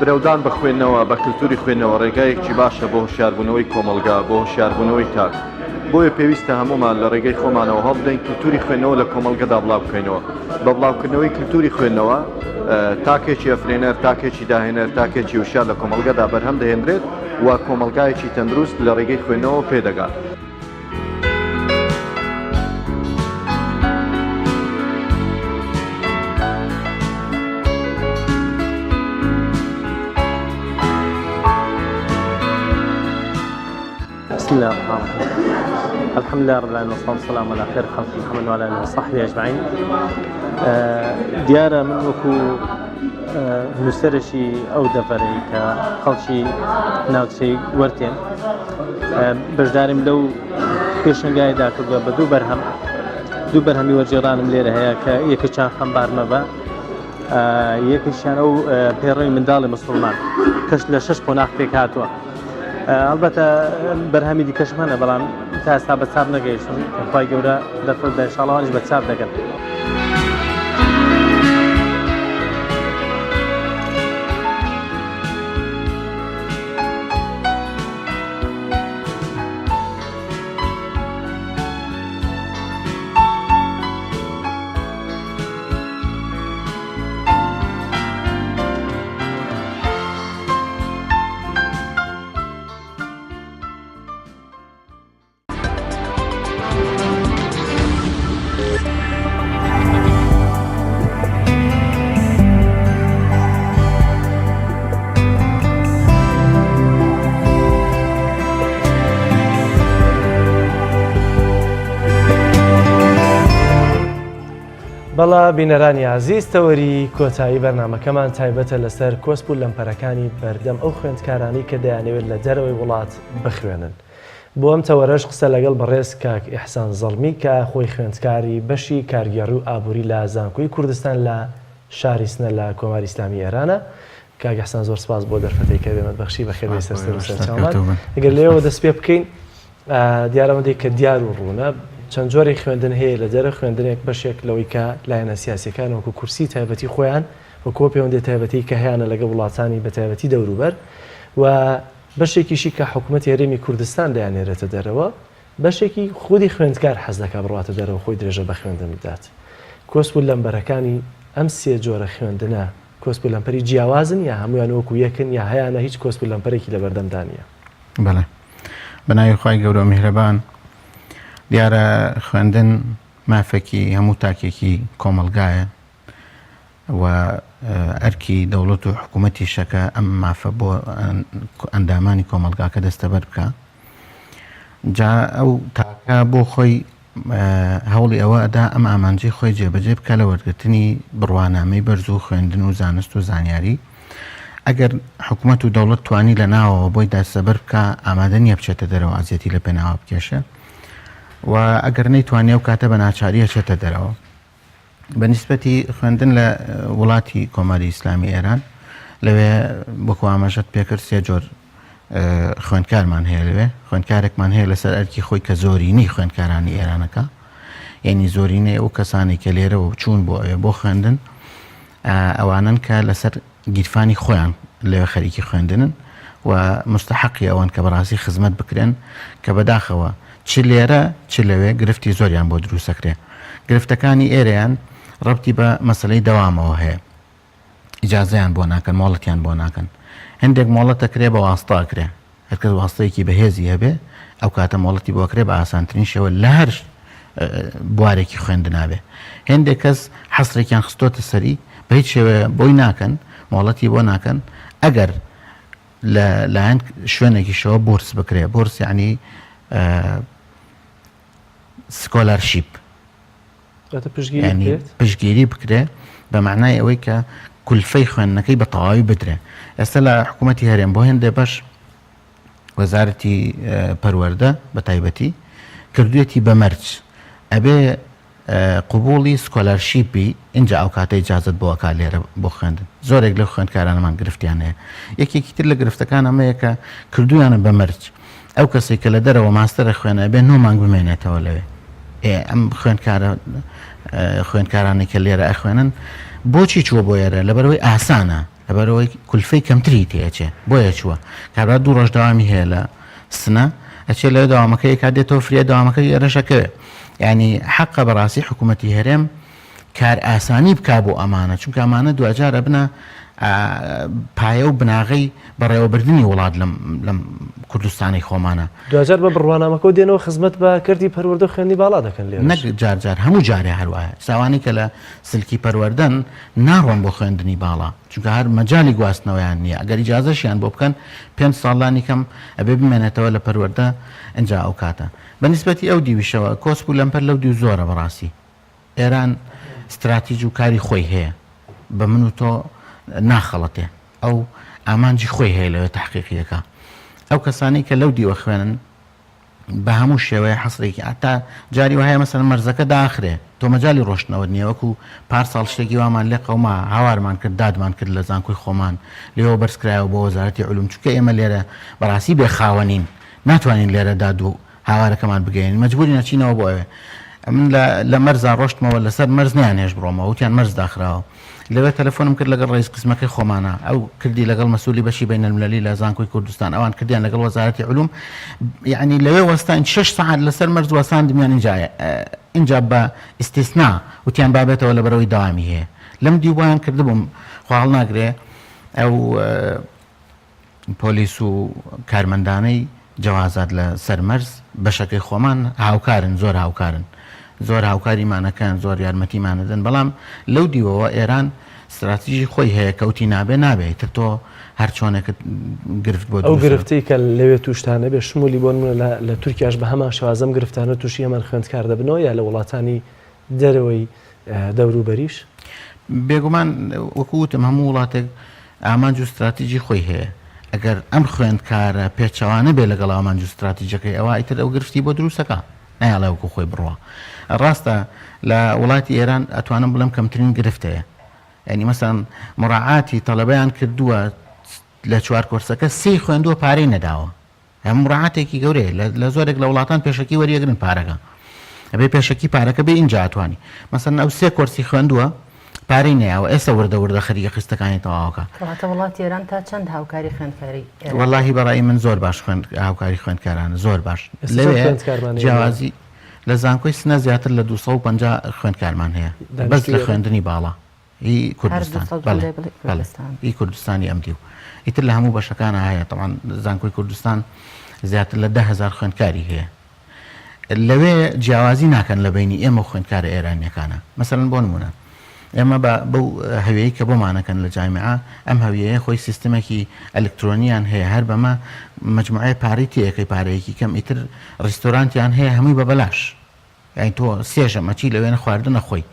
برەودان بە خوێندنەوە بە کللتوری خوێندنەوە ڕێگایەکی باشە بۆ هوشیاربوونەوەی کۆمەلگا بۆ هوشیاربوونەوەی کار بۆیە پێویستە هەمومان لە ڕێگەی خۆمانەوە هەڵبدەین کللتوری خوێندنەوە لە کۆمەلگەدا بڵاو بکەینەوە بە بڵاوکردنەوەی کللتوری خوێندنەوە تاکێکی ئەفرێنەر تاکێکی داهێنەر تاکێکی وشار لە کۆمەلگەدا بەرهەم دەهێنرێت و کۆمەلگایەکی تەندروست لە ڕێگەی خوێندنەوە پێدەگات. بسم الله الرحمن الرحيم. الحمد لله رب العالمين والصلاة والسلام على خير خلق محمد وعلى آله وصحبه أجمعين. دیارە من وەکو نووسەرێکی ئەو دەڤەرەی کە خەڵکی ناوچەی وەرتێن بەشداریم لەو پێشنگایدا کردووە بە دوو بەرهەمی وەرجێڕانم لێرە هەیە کە یەکێکیان خەمبارمە بە یەکێکیان ئەو پێڕەوی منداڵی مسڵمان کەش لە 6 قۆناغ پێک هاتووە. البته برهمی دیکەش منە بەڵام تا ئێستا بە چاپ نەگەیشتم خی گەورە دەفردا ئینشاڵڵەوانیش بە چاپ دەکەن. بەڵا بینەرانی عزیز تەوەری کۆتایی بەرنامەکەمان تایبەتە لەسەر کۆسپ و لەمپەرەکانی بەردەم ئەو خوێندکارانی کە دەیانەوێت لە دەرەوەی وڵات بخوێنن. بۆ ئەم تەوەرەش قسە لەگەڵ بەڕێز کاک ئیحسان زەڵمی کە خۆی خوێندکاری بەشی کارگێڕی و ئابووری لە زانکۆی کوردستان لە شاری سنە لە کۆماری ئیسلامی ئێرانە. کاک ئیحسان زۆر سپاس بۆ دەرفەتەی کە بێمەت بەخشی بەخێربێ سەرسەر و سەرچاومان. ئەگەر لێەوە دەست پێ بکەین دیارەمەدەی کە دیار و ڕوونە چەند جۆری خوێندن هەیە لە دەرە خوێندنێک بەشێک لەوەی کە لایەنە سیاسیەکان وەکو کورسی تایبەتی خۆیان وەکو پەیوەندی تایبەتی کە هەیەە لەگە وڵاتانی بە تایبەتی دەوروبەر و بەشێکیشی کە حکوومەت هێرێمی کوردستان دەیانێرێتە دەرەوە بەشێکی خودی خوێندکار حەز دەکات بڕاتە دەرەوە خۆی درێژە بە خوێندن بدات. کۆسپ و لەمبەرەکانی ئەم سێ جۆرە خوێندنە کۆسپ و لەمپەری جیاوازن یا هەمویان وەکو یەکن یا هەیەە هیچ کۆسپ و لەمپەرێکی لە بەردەمدانە؟ بەڵێ بەناوی خوای گەورە میهرەبان دیارە خوێندن مافێکی هەموو تاکێکی کۆمەلگایە و ئەرکی دەوڵەت و حکوومەتی شەکە ئەم مافە بۆ ئەندامانی کۆمەلگاکە دەستەبەر بکە. جا ئەو تاکە بۆ خۆی هەوڵی ئەوە ئەدا ئەم ئامانجی خۆی جێبەجێ بکە لە وەرگرتنی بڕوانامەی بەرز و خوێندن و زانست و زانیاری. ئەگەر حکوومەت و دەوڵەت توانی لە ناوەوە بۆی دەستەبەر بکە ئامادە نییە بچێتە دەرەوە ئازیەتی لە پێناوە بکێشە و ئەگەر نەیتوانێ و کاتە بە ناچاریە چێتە دەرەوە. بەنسبەتی خوێندن لە وڵاتی کۆماری ئیسلامی ئێران لەوێ وەکو ئاماژەت پێکرد سێ جۆر خوێندکارمان هەیە لەوێ خوێندکارێکمان هەیە لەسەر ئەرکی خۆی کە زۆرینی خوێندکارانی ئێرانەکە یعنی زۆرینەی ئەو کەسانی کە لێرەوە چوون بۆ ئەوێ بۆ خوێندن ئەوانن کە لەسەر گیرفانی خۆیان لەوێ خەریکی خوێندنن و مستحقی ئەوان کە بەڕاستی خزمەت بکرێن کە بەداخەوە چ لێرە چ لەوێ گرفتی زۆریان بۆ دروستەکرێ. گرفتەکانی ئێرەیان ڕەبتی بە مەسلەی دەوامەوە هەیە ئیجازەیان بۆ ناکەن مۆڵەتیان بۆ ناکەن. هەندێک مۆڵەتەکرێ بە واستاکرێ هەرکەس واستەیەکی بەهێزی هەبێ ئەو کاتە مۆڵەتی بۆکرێ بە ئاسانترین شێوە لە هەر بوارێکی خوێندنابێ. هەندێک کەس حەسرێکیان خستۆتە سەری بە هیچ شێوە بۆی ناکەن مۆڵەتی بۆ ناکەن ئەگەر لایەن شوێنێکیشەوە بورس بکرێ. بورس یعنی سکۆلارشیپ پشتگیری بکرێ بە معنای ئەوەی کە کولفەی خوێندنەکەی بە تەواوی بدرێ. ئێستا لە حکوومەتی هەرێم بۆ هێندێ بەش وەزارەتی پەروەردە بە تایبەتی کردوێتی بە مەرج ئەبێ قوبوڵی سکۆلارشیپی اینجا ئەو کاتە ئیجازەت بۆکا لێرە بۆ خوێندن. زۆرێک لە خوێندکارانەمان گرفتیان هەیە. یەکێکی تر لە گرفتەکان ئەمەیە کە کردویانە بە مەرج ئەو کەسێک کە لە دەرەوە ماستەرە خوێنە بێ 9 مانگ بمێنێتەوە لەوێ. ئەم خوێندکارانی کە لێرە ئەخوێنن بۆچی چووە بۆ ئێرە لەبەرەوەی ئاسانە لەبەرەوەی کولفەی کەمتری تێچێ بۆیە چووە کابرا 2 ڕۆژ داوامی هەیە لە سنە ئەچێ لەوێ داوامەکەی کا دێتەوە فرێ داوامەکەی ئێرەشەکەوێ. یعنی حەقە بەڕاستی حکوومەتی هەرێم کار ئاسانی بک بۆ ئەمانە چونکە ئەمانە دوجارە بنە پایە و بناغی بەڕێوەبردننی وڵات لەم کوردستانی خۆمانە. دوجار بە بڕوانامەکە دێنەوە خزمەت بە کردی پەروەردە خوێندی باڵا دەکەن لێ نەک جار هەموو جارێ هەروایە ساوانی کە لە سلکی پەروەردەن ناڕۆن بۆ خوێندنی باڵا چونکە هەر مەجای گواستنەوەیان نییە. ئەگەر ئیجازەشیان بۆ بکەن 5 ساڵانی کەم ئەبێ بمێنێتەوە لە پەروەردە ئەنجا ئەو کاتە. بەنسبەتی ئەو دیویشەوە کۆسپ و لەمپەر لەو دیو زۆرە بەڕاستی ئێران استراتیژ و کاری خۆی هەیە بە من و تۆ ناخەڵەتێ ئەو ئامانجی خۆی هەیە لەوێ تحقیقیەکە. ئەو کەسانی کە لەو دیوە خوێنن بە هەموو شێوەیە حەسرێکی ئاتا جاری وهەیە مەسەن مەرزەکە داخرێ تۆ مەجای ڕۆشتنەوە نییە وەکو پار ساڵ شتێکی وامان لێ قەوما هاوارمان کرد دادمان کرد لە زانکۆی خۆمان لێەوە بەرزکرایەوە بۆ وەزارەتی علوم چونکە ئێمە لێرە بەڕاستی بێخاوەنین ناتوانین لێرە داد و هاوارەکەمان بگەین مەجبوری نەچینەوە بۆ ئەوێ. من لە مەرزان ڕۆشتمەوە لەسەر مەرز نیان هێش بڕۆمەوە وتیان مەرز داخراوە لەوێ تەلەفۆنم کرد لەگەڵ ڕئیس قسمەکەی خۆمانە ئەو کردی لەگەڵ مەسئولی بەشی بینەلملەلی لە زانکۆی کوردستان ئەوان کردیان لەگەڵ وەزارەتی علوم یعنی لەوێ وەستان 6 ساعت لەسەر مەرز وەساندمیان اینجا بە ئیستیسنا وتیان بابێتەوە لە بەرەوەی داوامی هەیە. لەم دیوبیان کردبووم خواڵ ناگرێ ئەو پۆلیس و کارمەندانەی جوازات لە سەر مەرز بەشەکەی خۆمان هاوکارن زۆر هاوکارن زۆر هاوکاریمانەکەن زۆر یارمەتیمانەدەن بەڵام لەو دیوەوە ئێران استراتیژی خۆی هەیە کەوتی نابێت تر تۆ هەر چۆنێکت گرفت بۆ ئەو گرفتی کە لەوێ توشتانە بێ شمولی بۆ لە تورکیاش بە هەمان شوازەم گرفتانە تووشی هەمان خوێندکار دەبنەوە یا لە وڵاتانی دەرەوەی دەوروبەریش بێگومان وەکوتم هەموو وڵاتێک ئامانج و استراتیژی خۆی هەیە ئەگەر ئەم خوێندکارە پێچەوانە بێ لەگەڵ ئامانج و استراتیژەکەی ئەوە ئیتر ئەو گرفتی بۆ دروستەکە نایڵێ وەکو خۆی بڕوە ڕاستە لە وڵاتی ئێران ئەتوانم بڵم کەمترین گرفتەیە ینی مەسەن مڕاعاتی تەڵەبەیان کردووە لە چوار کۆرسەکە سێی خوێندووە پارەی نەداوە هەم مڕاعاتێکی گەورەیە لە زۆرێک لە وڵاتان پێشەکی وەریەگرن پارەکە ئەبێ پێشەکی پارەکە بێ اینجا ئەتوانی مەسەن ئەو سێ کۆرسی خوێندووە پارەی نەیەوە ئێستا وردە خەریکە خستەکانی تەواوکە کەواتە وڵاتی ئێران تا چەند هاوکاری خوێندکاری وەڵاهی بەڕای من زۆر باش هاوکاری خوێندکارانە زۆر باش لەوێ جیاوازی لە زانکۆی سنە زیاتر لە 250 خوێندکارمان هەیە بەس لە خوێندنی باڵا هی کوردستان هی کوردستانی ئەمدی و ئیتر لە هەموو بەشەکانە هەیە طبعاً زانکۆی کوردستان زیاتر لە 10,000 خوێندکاری هەیە لەوێ جیاوازی ناکەن لە بینی ئێمە خوێندکارە ئێرانیەکانە مەسەڵەن بۆ نمونە ئێمە بەو هەویەی کە بۆمانەکەن لە جامعە ئەم هەویەیە خۆی سیستمێکی ئەلکترۆنیان هەیە هەر بەمە مجموعەیە پارەی تێیەکەی پارەیەکی کەم ئیتر ڕیستۆرانتیان هەیە هەمووی بە بەلاش یعنی تۆ سێژە مەچی لەوێنە خواردنە خۆی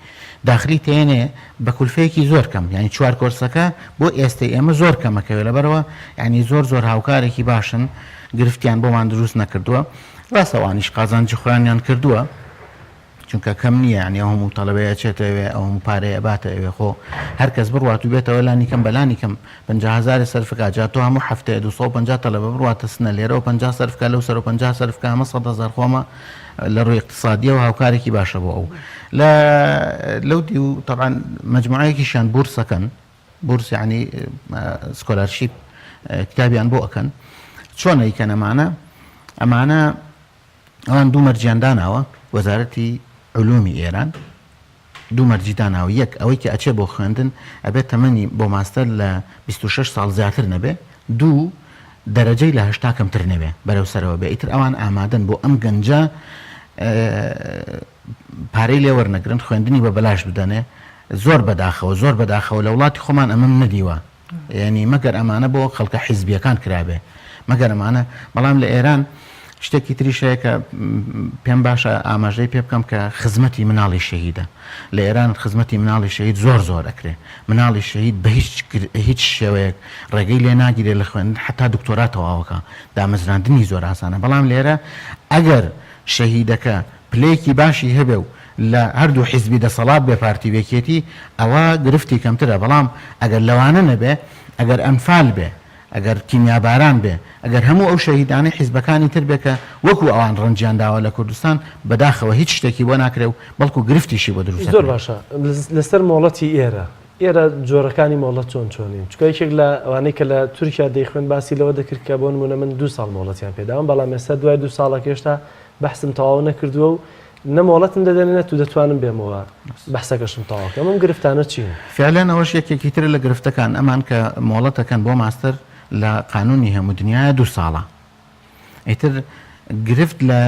داخلی تێنێ بە کولفەیەکی زۆر کەم ینی چوار کۆرسەکە بۆ ئێستا ئێمە زۆر کەمەکەوێت لەبەرەوە ینی زۆر هاوکارێکی باشن گرفتیان بۆمان دروست نەکردووە ڕاستەوانیش قازانجی خۆیانیان کردووە چونکە کەم نییە ینی هەموو تەڵەبەیە چێتەوێ ئەو هەموو پارەیە باتەوێ خۆ هەرکەس بڕوات و بێتەوە لانی کەم بەلانی کەم 50,000 سەرفکە جا تۆ هەموو هەفتەیە 250 تەلەبە بڕواتە سنە لێرەوە 50 سەرفکە لەو سەر و 50 سەرفکە هەمە 100,000 خۆمە لە ڕووی اقتصادیەوە هاوکارێکی باشە بۆ ئەو لەو دی و طبعاً مجموعەیەکیشیان بورسەکەن بورس یعنی سکۆلارشیپ کتابیان بۆ ئەکەن چۆنە ئیکەن ئەمانە ئەوان دوو مەرجیانداناوە وەزارەتی علومی ئێران دوو مەرجیداناوە یەک ئەوەی کە ئەچێ بۆ خوێندن ئەبێت تەمەنی بۆ ماستەر لە 26 ساڵ زیاتر نەبێ دوو دەرەجەی لە 80 کەمتر نەبێ بەرەو سەرەوە بێ ئیتر ئەوان ئامادەن بۆ ئەم گەنجە پارەی لێ وەرنەگرن خوێندنی بە بەلاش بدەنێ زۆر بەداخەوە لە وڵاتی خۆمان ئەمەم نەدیوە یعنی مەگەر ئەمانە بۆ خەڵکە حیزبیەکان کرابێ مەگەر ئەمانە بەڵام لە ئێران شتێکی تریشەیە کە پێم باشە ئاماژەی پێ بکەم کە خزمەتی مناڵی شەهیدە لە ئێران خزمەتی مناڵی شەهید زۆر ئەکرێ مناڵی شەهید بە هیچ شێوەیەک ڕێگەی لێ ناگیرێت لە خوێندن حتا دکتۆرا تەواوەکە دامەزراندنی زۆر ئاسانە بەڵام لێرە ئەگەر شەهیدەکە پلەیەکی باشی هەبێ و لە هەردوو حیزبی دەسەڵات بێ پارتی وێکێتی ئەوە گرفتی کەمترە بەڵام ئەگەر لەوانە نەبێ ئەگەر ئەنفال بێ ئەگەر کیمیاباران بێ ئەگەر هەموو ئەو شەهیدانەی حیزبەکانی تر بێکە وەکو ئەوان ڕەنجیان داوە لە کوردستان بەداخەوە هیچ شتێکی بۆ ناکرێ و بەڵکو گرفتیشی بۆ دروست زۆر باشە لەسەر مۆڵەتی ئێرە جۆرەکانی مۆڵەت چۆنین چکە یەکێک لە ئەوانەی کە لە تورکیا دەیخوێن باسی لەوە دەکرد کە بۆ نمونە من 2 ساڵ مۆڵەتیان پێداوم بەڵام ئێستا دوای 2 ساڵە هێشتا بەحسم تەواو نەکردووە و نەمۆڵەتم دەدەنێت و دەتوانم بێمەوە بەحسەکەشم تەواوکە ئەمەم گرفتانە چین فعلەن ئەوەش یەکێکی تر لە گرفتەکان ئەمان کە مۆڵەتەکەن بۆ ماستەر لە قانونی هەموو دنیاە 2 ساڵە ئیتر گرفت لە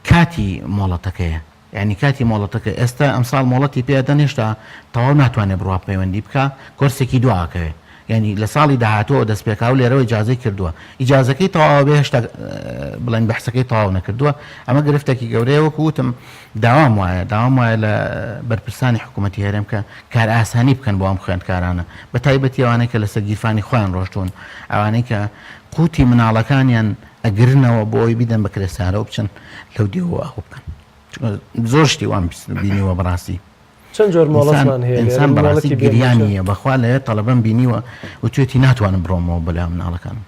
کاتی مۆڵەتەکەیە یعنی کاتی مۆڵەتەکە ئێستا ئەم ساڵ مۆڵەتی پێدەن هێشتا تەواو ناتوانێت بڕوا پەیوەندی بکە کۆرسێکی دواکەوێ یعنی لە ساڵی داهاتەوە دەستپێکاو لێرەوە ئیجازەی کردووە ئیجازەکەی تەواو بێ هێشتا بڵێن بەحسەکەی تەواو نەکردووە ئەمە گرفتێکی گەورەیە وەکو وتم داوام وایە لە بەرپرسانی حکوومەتی هەرێم کە کار ئاسانی بکەن بۆ ئەم خوێندکارانە بە تایبەتی ئەوانەی کە لەسەر گیرفانی خۆیان ڕۆشتون ئەوانەی کە قوتی مناڵەکانیان ئەگرنەوە بۆ ئەوی بیدەن بە کرێسارە و بچن لەو دیەوە ئەو بکەن زۆر شتی وان بینیوە بەڕاستی چەند جۆر مۆڵەتمان هەیە ئینسان بەڕاستی گریانیە بەخوا لەوێت تەڵەبەم بینیوە و توێتی ناتوانم بڕۆمەوە بەلا مناڵەکانم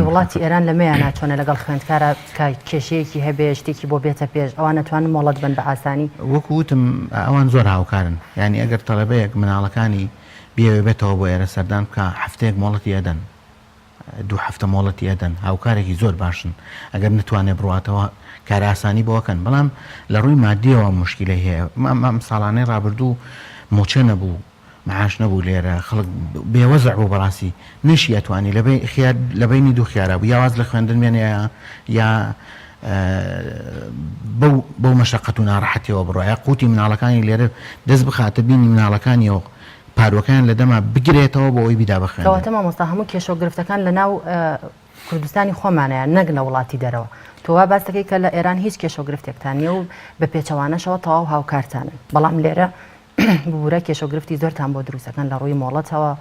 وڵاتی ئێران لەمەیان ناچۆنە لەگەڵ خوێندکارە کێشەیەکی هەبێ شتێکی بۆ بێتە پێش ئەوان نەتوانن مۆڵەت بن بە ئاسانی وەکو وتم ئەوان زۆر هاوکارن یعنی ئەگەر تەڵەبەیەک مناڵەکانی بێوێ بێتەوە بۆ ئێرە سەردان بکە هەفتەیەک مۆڵەتی ئەدەن 2 هەفتە مۆڵەتی ئەدەن هاوکارێکی زۆر باشن ئەگەر نتوانێت بڕاتەوە کار ئاسانی بۆکەن بەڵام لە ڕووی مادیەوە مشکلەی هەیە ئەم ساڵانەی ڕابردوو موچە نەبوو معاش نەبوو لێرە خەڵک بێوەزع بوو بەڕاستی نشی ئەتوانی لە بینی دوو خیارە بوو یاواز لە خوێندن مێنەیە یا بەو مەشەقەت و ناڕەحەتیەوە بڕۆ یا قوتی مناڵەکانی لێرە دەست بخاتە بینی مناڵەکانیەوە پارۆکان لە دەما بگرێتەوە بۆ ئەوی بیدا بخوێن کەواتە مامۆستا هەموو کێشە و گرفتەکان لە ناو کوردستانی خۆمانەیە نەک لە وڵاتی دەرەوە تۆوا باس دەکەی کە لە ئێران هیچ کێشەگرفتێکتان نیە و بە پێچەوانەشەوە تەواو هاوکارتانن بەڵام لێرە بورە کێشەگرفتی زۆرتان بۆ دروستەکەن لە ڕووی مۆڵەتەوە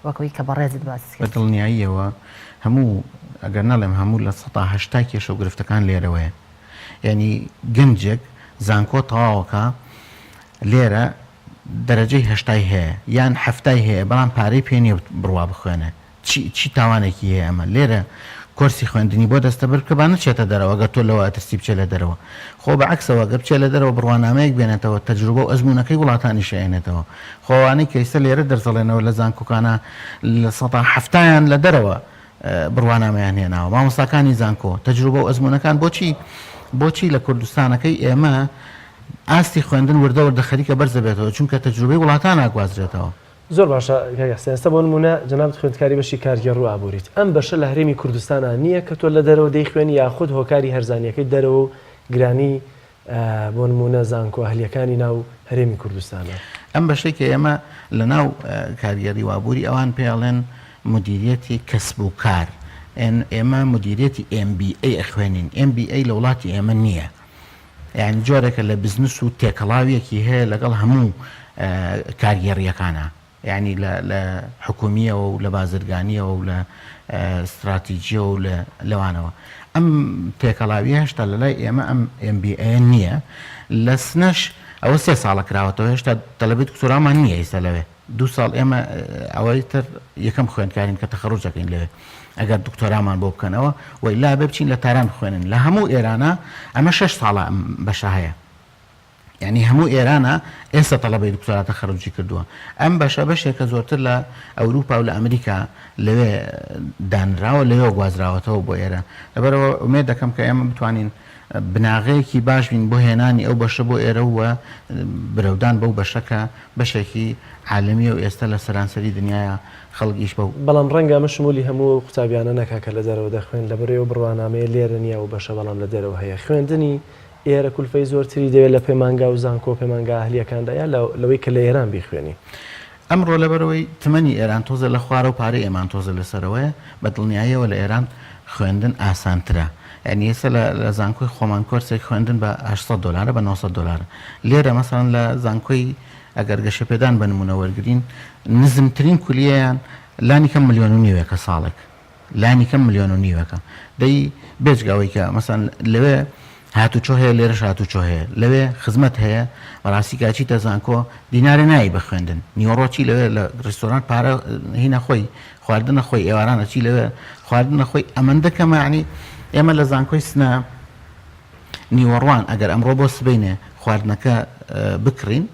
وەکەوەی کە بەڕێزت باس بە دڵنیاییەوە هەموو ئەگەر نەڵێم هەموو لە 180 کێشەگرفتەکان لێرەوەیە یعنی گەنجێک زانکۆ تەواوەکە لێرە دەرەجەی هەشتای هەیە یان هەفتای هەیە بەڵام پارەی پێ نیە بڕوا بخوێنە چی تاوانێکی هەیە ئەمە لێرە کۆرسی خوێندنی بۆ دەستەبەر کە با نچێتە دەرەوە گە تۆ لەوە ئەتەستی بچێ لە دەرەوە خۆ بەعکسەوە گە بچێ لە دەرەوە بڕوانامەیەک بێنێتەوە تەجروبە و ئەزمونونەکەی وڵاتانی شێنێتەوە خۆوانەی کەیسە لێرە دەرزەڵێنەوە لە زانکۆکانە لە 170یان لە دەرەوە بڕوانامەیان هێناوە مامۆستاکانی زانکۆ تەجروبە و ئەزمونونەکان بۆچی لە کوردستانەکەی ئێمە ئاستی خوێندن وردە وردە خەریکە بەرزە بێتەوە چونکە تەجروبەی وڵاتان ئاگوازرێتەوە زۆر باشە ئێستا بۆ نمونە جەنابەت خوێندکاری بەشی کارگەڕ و ئابووریت ئەم بەشە لە هەرێمی کوردستانە نییە کە تۆ لە دەرەوە دەیخوێنی یاخود هۆکاری هەرزانیەکەی دەرەوە و گرانی بۆ نمونە زانکۆ ئەهلیەکانی ناو هەرێمی کوردستانە ئەم بەشەی کە ئێمە لە ناو کارگەری و ئابووری ئەوان پێڵێن مدیریەتی کەسب و کار ئێمە مدیریەتی MBA ئەخوێنین MBA لە وڵاتی ئێمە نییە یعنی جۆرێکە لە بزنس و تێکەڵاویەکی هەیە لەگەڵ هەموو کارگەڕیەکانە یعنی لە حکومیەوە و لە بازرگانیەوە و لە استراتیجیە و لەوانەوە ئەم تێکەڵاویە هێشتا لە لای ئێمە ئەم MBA نییە لە سنەش ئەوە 3 ساڵە کراوەتەوە هێشتا تەلەبێت کتۆرامان نییە ئێستا لەوێ 2 ساڵ ئێمە ئەوەی تر یەکەم خوێندکارین کە تەخەڕوجەکەین لەوێ ئەگەر دکتۆرامان بۆ بکەنەوە وی لا بێ بچین لە تاران بخوێنن لە هەموو ئێرانە ئەمە 6 ساڵە بەشە هەیە یعنی هەموو ئێرانە ئێستا تەڵەبەی دکتۆرا تەخەڕوجی کردووە ئەم بەشە بەشێکە زۆرتر لە ئەوروپا و لە ئەمریکا لەوێ دانراوە لەوێ گوازراوەتەوە بۆ ئێرە لەبەرەوە ئومێد دەکەم کە ئێمە بتوانین بناغەیەکی باش بین بۆ هێنانی ئەو بەشە بۆ ئێرە وە برەودان بەو بەشەکە بەشێکی عالەمی و ئێستا لە سەرانسەری دنیاە خەڵکیش بەو بەڵام ڕەنگە ئەمە شمولی هەموو قوتابیانە نەکاکە لە دەرەوە دەخوێن لەبەرەوە بڕوانامەیە لێرە نییە و بەشە بەڵام لە دەرەوە هەیە خوێندنی ئێرە کولفەی زۆرتری دەوێت لە پەیمانگا و زانکۆ پەیمانگا ئەهلیەکاندا یا لەوەی کە لە ئێران بیخوێنی ئەمڕۆ لەبەرەوەی تمەنی ئێران تۆزە لە خوارە و پارەی ئێمان تۆزە لەسەرەوەیە بە دڵنیاییەوە لە ئێران خوێندن ئاسانترە یعنی ئێستا لە زانکۆی خۆمان کۆرسێک خوێندن بە $800 بە $900 لێرە مەسەڵەن لە زانکۆی ئەگەر گەشەپێدان بە نمونە وەرگرین نزمترین کولیەیان لانی کەم 1.5 ملیۆن ساڵێک لانی کەم 1.5 ملیۆن دەی بێجگاوەی کە مەسەڵەن لەوێ هاتوچۆ هەیە لێرەش هاتوچۆ هەیە لەوێ خزمەت هەیە بەڕاستی کاچیتە زانکۆ دینارە نایی بە خوێندن نیوەڕۆچی لەوێ لە ڕێستۆران پارە هینە خۆی خواردنە خۆی ئێوارانە چی لەوێ خواردنە خۆی ئەمەندە کەمانی ئێمە لە زانکۆی سنە نیوەڕوان ئەگەر ئەمڕۆ بۆ سبەینێ خواردنەکە بکڕین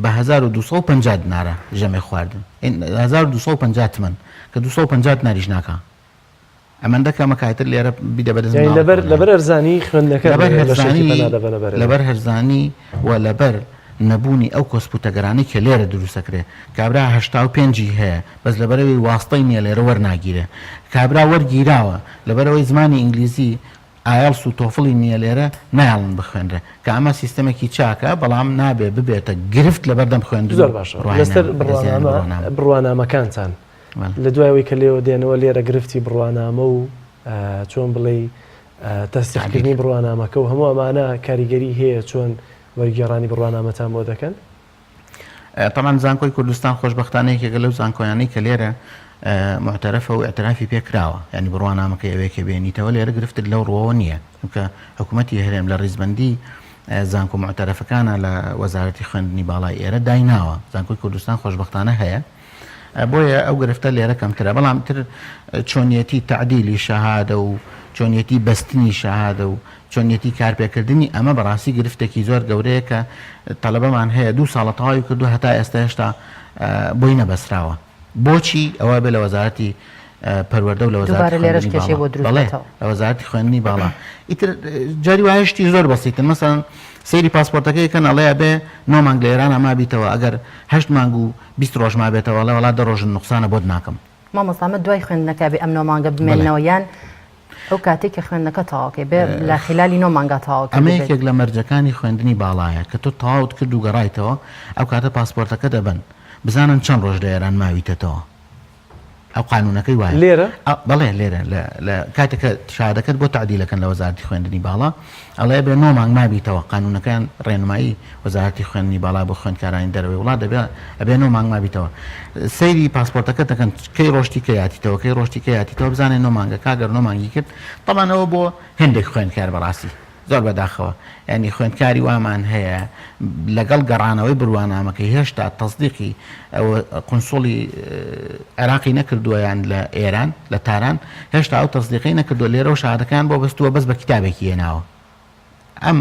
بە 1250 دینارە ژەمێ خواردن 1250 تمەن کە 250 دیناریش ناکە ئەمەندە کەمەکایتر لێرە بیدە بەدەست لەبەر هەرزانی خوێندنەکە لەبەر هەرزانی و لەبەر نەبوونی ئەو کۆسپوتەگەرانی کە لێرە دروستەکرێ کابرا 85 هەیە بەس لەبەرەوەی واستەی نییە لێرە وەرناگیرێ کابرا وەرگیراوە لەبەرەوەی زمانی ئینگلیزی ئایلس و تۆفڵی نییە لێرە نایڵن بخوێنرێ کە ئەمە سیستەمێکی چاکە بەڵام نابێ ببێتە گرفت لەبەردەم خوێندن زۆر باشە لەسەر بڕوانامەکانتان لە دوایەوەی کە لێوە دێنەوە لێرە گرفتی بڕوانامە و چۆن بڵێ تەستیحکردنی بڕوانامەکە و هەموو ئەمانە کاریگەری هەیە چۆن وەرگێڕانی بڕوانامەتان بۆ دەکەن تەمان زانکۆی کوردستان خۆشبەختانەیەکێکە لەو زانکۆیانەی کە لێرە معتەرەفە و ئەترافی پێکراوە ینی بڕوانامەکە ئەوەیەکە بێنیتەوە لێرە گرفتت لەو ڕۆوە نییە چونکە حکوومەتی هەرێم لە ڕیزبەندی زانکۆ معتەرەفەکانە لە وەزارەتی خوێندنی باڵای ئێرە دایناوە زانکۆی کوردستان خۆشبەختانە هەیە بۆیە ئەو گرفتە لێرە کەمترە بەڵام تر چۆنیەتی تعدیلی شەهادە و چۆنیەتی بەستنی شەهادە و چۆنیەتی کارپێکردنی ئەمە بەڕاستی گرفتێکی زۆر گەورەیە کە تەلەبەمان هەیە 2 ساڵە تەواوی کردو هەتا ئێستا هێشتا بۆی نەبەسراوە بۆچی ئەوە بێ لە وەزارەتی پەروەردە و لە وەزارەتی خوێندنی باڵا ئیتر جاری وایشتی زۆر بەسیتن مەسەڵەن سەیری پاسپۆرتەکەی کەن ئەڵەیە بێ 9 مانگ لە ئێران ئەما بیتەوە ئەگەر 8 مانگ و 20 ڕۆژ ما بێتەوە لە وڵات 10 ڕۆژن نوقسانە بۆت ناکەم مامۆستامە دوای خوێندنەکە بێ ئەم 9 مانگە بمێننەوە یان ئەو کاتێک کە خوێندنەکە تەواوکەی بێ لە خلالی 9 مانگە تەواو ئەمە یەکێک لە مەرجەکانی خوێندنی باڵایە کە تۆ تەواوت کرد و گەڕایتەوە ئەو کاتە پاسپۆرتەکە دەبن بزانن چەند ڕۆژ لە ئێران ماویتەوە ئەو قانونەکەی وایە لێرە بەڵێ لێرە لە کاتێکە شادەکەت بۆ تعدیلەکەن لە وەزارەتی خوێندنی باڵا ئەڵێ بێ 9 مانگ مابیتەوە قانونەکان ڕێنمایی وەزارەتی خوێندنی باڵا بۆ خوێندکارانی دەرەوەی وڵات ئەبێ 9 مانگ مابیتەوە سەیری پاسپۆرتەکە دەکەن کەی ڕۆشتی کە یاتیتەوە کەی ڕۆشتی کە یاتیتەوە بزانێن 9 مانگە کاگەر 9 مانگی کرد طبعاًەوە بۆ هەندێک خوێندکار بەڕاستی زۆر بەداخەوە ینی خوێندکاری وامان هەیە لەگەڵ گەڕانەوەی بڕوانامەکەی هێشتا تەصدیقی قونسوڵی عێراقی نەکردووە یان لە ئێران لە تاران هێشتا ئەو تەصدیقی نەکردووە لێرە و شادەکان بۆ بەستووە بەس بە کتابێکی هێناوە ئەم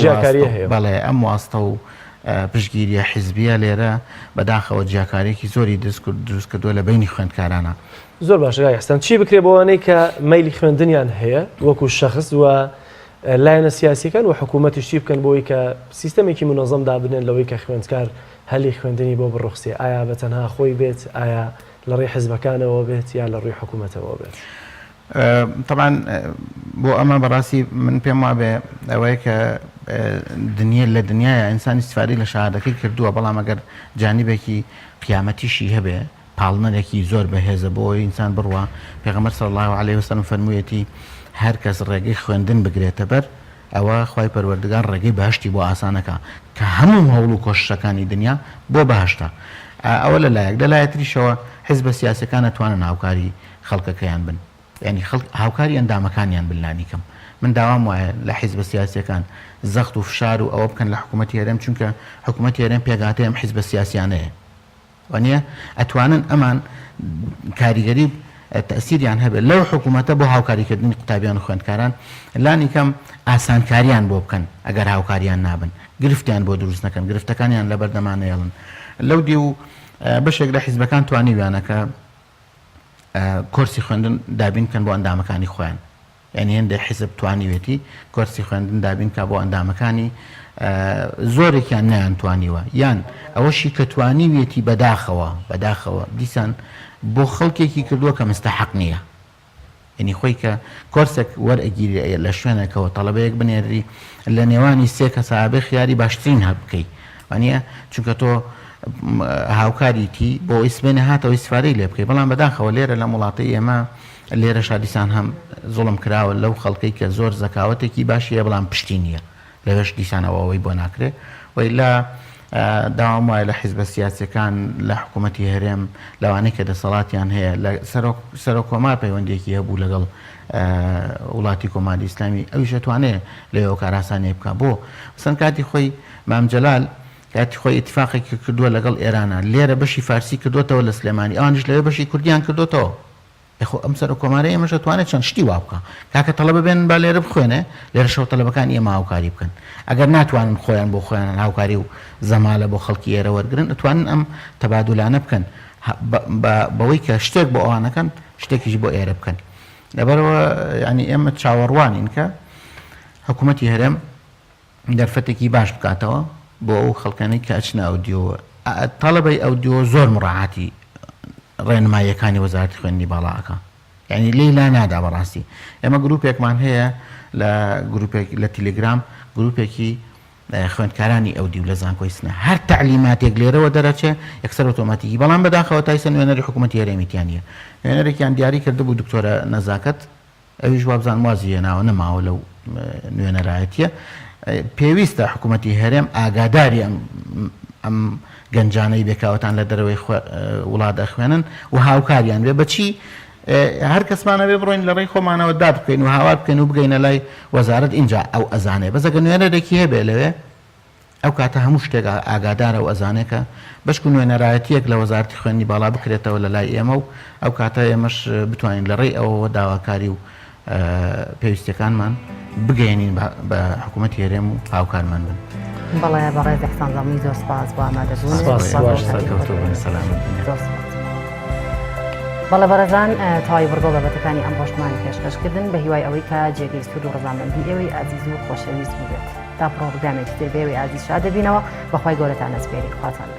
جیاکاریە هەیە بەڵێ ئەم واستە و پشتگیریە حیزبیە لێرە بەداخەوە جیاکارێکی زۆری دروست کردووە لە بینی خوێندکارانە زۆر باشە ئێستان چی بکرێ بۆوانەی کە مەیلی خوێندنیان هەیە وەکو شەخص وە لایەنە سیاسیەکان و حکوومەتیشتی بکەن بۆی کە سیستەمێکی منەظەم دابنێن لەوەی کە خوێندکار هەلی خوێندنی بۆ بڕوخسێ ئایا بە تەنها خۆی بێت ئایا لە ڕێی حیزبەکانەوە بێت یا لە ڕێی حکوومەتەوە بێت طبعا بۆ ئەمە بەڕاستی من پێم وابێ ئەوەیە کە لە دنیاە ئینسان استیفادەی لە شەهادەکەی کردووە بەڵام ئەگەر جانیبێکی قیامەتیشی هەبێ پاڵنەرێکی زۆر بەهێزە بۆ ئینسان بڕوە پێغەمبەر صلی الله علیه وسلم فەرموویەتی هەر کەس ڕێگەی خوێندن بگرێتە بەر ئەوە خوای پەروەردگار ڕێگەی باشتی بۆ ئاسانەکە کە هەموو هەوڵ و کۆششەکانی دنیا بۆ بەهشتا ئەوە لەلایەک لەلایەتریشەوە حیزبە سیاسەکان نەتوانن هاوکاری خەڵکەکەیان بن ینی هاوکاری ئەندامەکانیان بلانی کەم من داوام وایە لە حیزبە سیاسەکان زەخت و فشار و ئەوە بکەن لە حکوومەتی هەرێم چونکە حکوومەتی هەرێم پێگاتەیە ئەم حیزبە سیاسیانەیە وانە ئەتوانن ئەمان کاریگەری تەسیریان هەبێت لەو حکوومەتە بۆ هاوکاریکردنی قوتابیان و خوێندکاران لانی کەم ئاسانکاریان بۆ بکەن ئەگەر هاوکاریان نابن گرفتیان بۆ دروست نەکەن گرفتەکانیان لە بەردەمانەیەڵن لەو دی و بەشێک لە حیزبەکان توانیویانەکە کۆرسی خوێندن دابین کەن بۆ ئەندامەکانی خۆیان یعنی هێندە حیزب توانیوێتی کۆرسی خوێندن دابین کا بۆ ئەندامەکانی زۆرێکیان نەیانتوانیوە یان ئەوەشی کە توانیوێتی بەداخەوە دیسان بۆ خەڵکێکی کردووە کە مستحق نییە ینی خۆی کە کۆرسێک وەرئەگیری لە شوێنێکەوە تەڵەبەیەک بنێری لە نێوانی سێ کە سابێ خیاری باشترین هەبکەی وانە چونکە تۆ هاوکاریتی بۆ ئیسبێنە هاتەوە ئیسفارەی لێ بکەی بەڵام بەداخەوە لێرە لە وڵاتی ئێمە لێرە شادیسان هەم زوڵم کراوە لەو خەڵکەی کە زۆر زەکاوەتێکی باشیە بەڵام پشتی نییە لەوێش دیسانەوەی بۆ ناکرێ وی لە داوام وایە لە حیزبە سیاسەکان لە حکوومەتی هەرێم لەوانەیە کە دەسەڵاتیان هەیە لە سەر کۆمار پەیوەندێکی هەبوو لەگەڵ وڵاتی کۆماری ئیسلامی ئەویش دەتوانێت لەوێ کاراسانی بکە بۆ سەن کاتی خۆی مام جەلال کاتی خۆی ئیتفاقێکی کردووە لەگەڵ ئێرانە لێرە بەشی فارسی کردوتەوە لە سلێمانی ئەوانش لەوێ بەشی کوردیان کردوتەوە خۆ ئەم سەر کۆمارە ئێمەش دەتوانێت چەند شتی وا بکە کاکە تەڵەبە بێن با لێرە بخوێنێ لێرە شەو تەڵەبەکان ئێمە هاوکاری بکەن ئەگەر ناتوانن خۆیان بۆ خۆیان هاوکاری و زەمالە بۆ خەڵکی ئێرە وەرگرن دەتوانن ئەم تەبادولانە بکەن بەوەی کە شتێک بۆ ئەوانەکەن شتێکیش بۆ ئێرە بکەن لەبەرەوە ینی ئێمە چاوەڕوانین کە حکوومەتی هەرێم دەرفەتێکی باش بکاتەوە بۆ ئەو خەڵکانەی کە ئەچنە ئەودیۆ تەڵەبەی ئەودیۆ زۆر مڕاعاتی ڕێنماییەکانی وەزارەتی خوێندنی باڵاکە یعنی لێی لا نادا بەڕاستی ئێمە گروپێکمان هەیە لە تیلگرام گروپێکی خوێندکارانی ئەودی و لە زانکۆی سنە هەر تعلیماتێک لێرەوە دەرەچێ یەکسەر ئۆتۆماتیکی بەڵام بەداخەوە تایسە نوێنەری حکوومەتی هەرێمیتیانە نوێنەرێکیان دیاری کردبوو دکتۆرە نەزاکەت ئەویش وابزان وازی هێناوە نەماوە لەو نوێنەرایەتیە پێویستە حکوومەتی هەرێم ئاگاداری ئەم گەنجانەی بێکاوەتان لە دەرەوەی وڵات دەخوێنن و هاوکاریان بێ بەچی هەر کەسمانە بێ بڕۆین لە ڕێی خۆمانەوە داد بکەین و هاوار بکەین و بگەینە لای وەزارەت اینجا ئەو ئەزانێ بەزەگە نوێنەرێکی هەبێ لەوێ ئەو کاتە هەموو شتێک ئاگادارە و ئەزانێکە بەشک و نوێنەرایەتیەک لە وەزارەتی خوێندنی باڵا بکرێتەوە لە لای ئێمە و ئەو کاتە ئێمەش بتوانین لە ڕێی ئەوەوە داواکاری و پێویستەکانمان بگەێنین بە حکوومەتی هەرێم و هاوکارمان بن. بەڵێ بەڕێز ئەحسانزەمی زۆر سپاس بۆ ئامادەبوون. بەڵێ بەڕێزان تەواوی بڕگۆ بابەتەکانی ئەم ڕۆژمانی پێشکەشکردن بە هیوای ئەوەی کە جێگەی سوود و ڕەزامەندی ئێوەی ئازیز و خۆشەویست بێت تا پرۆگرامێکی تر بێوەی ئازیز شادەبینەوە بەخوای گەورەتان ئەسپێری خواتان.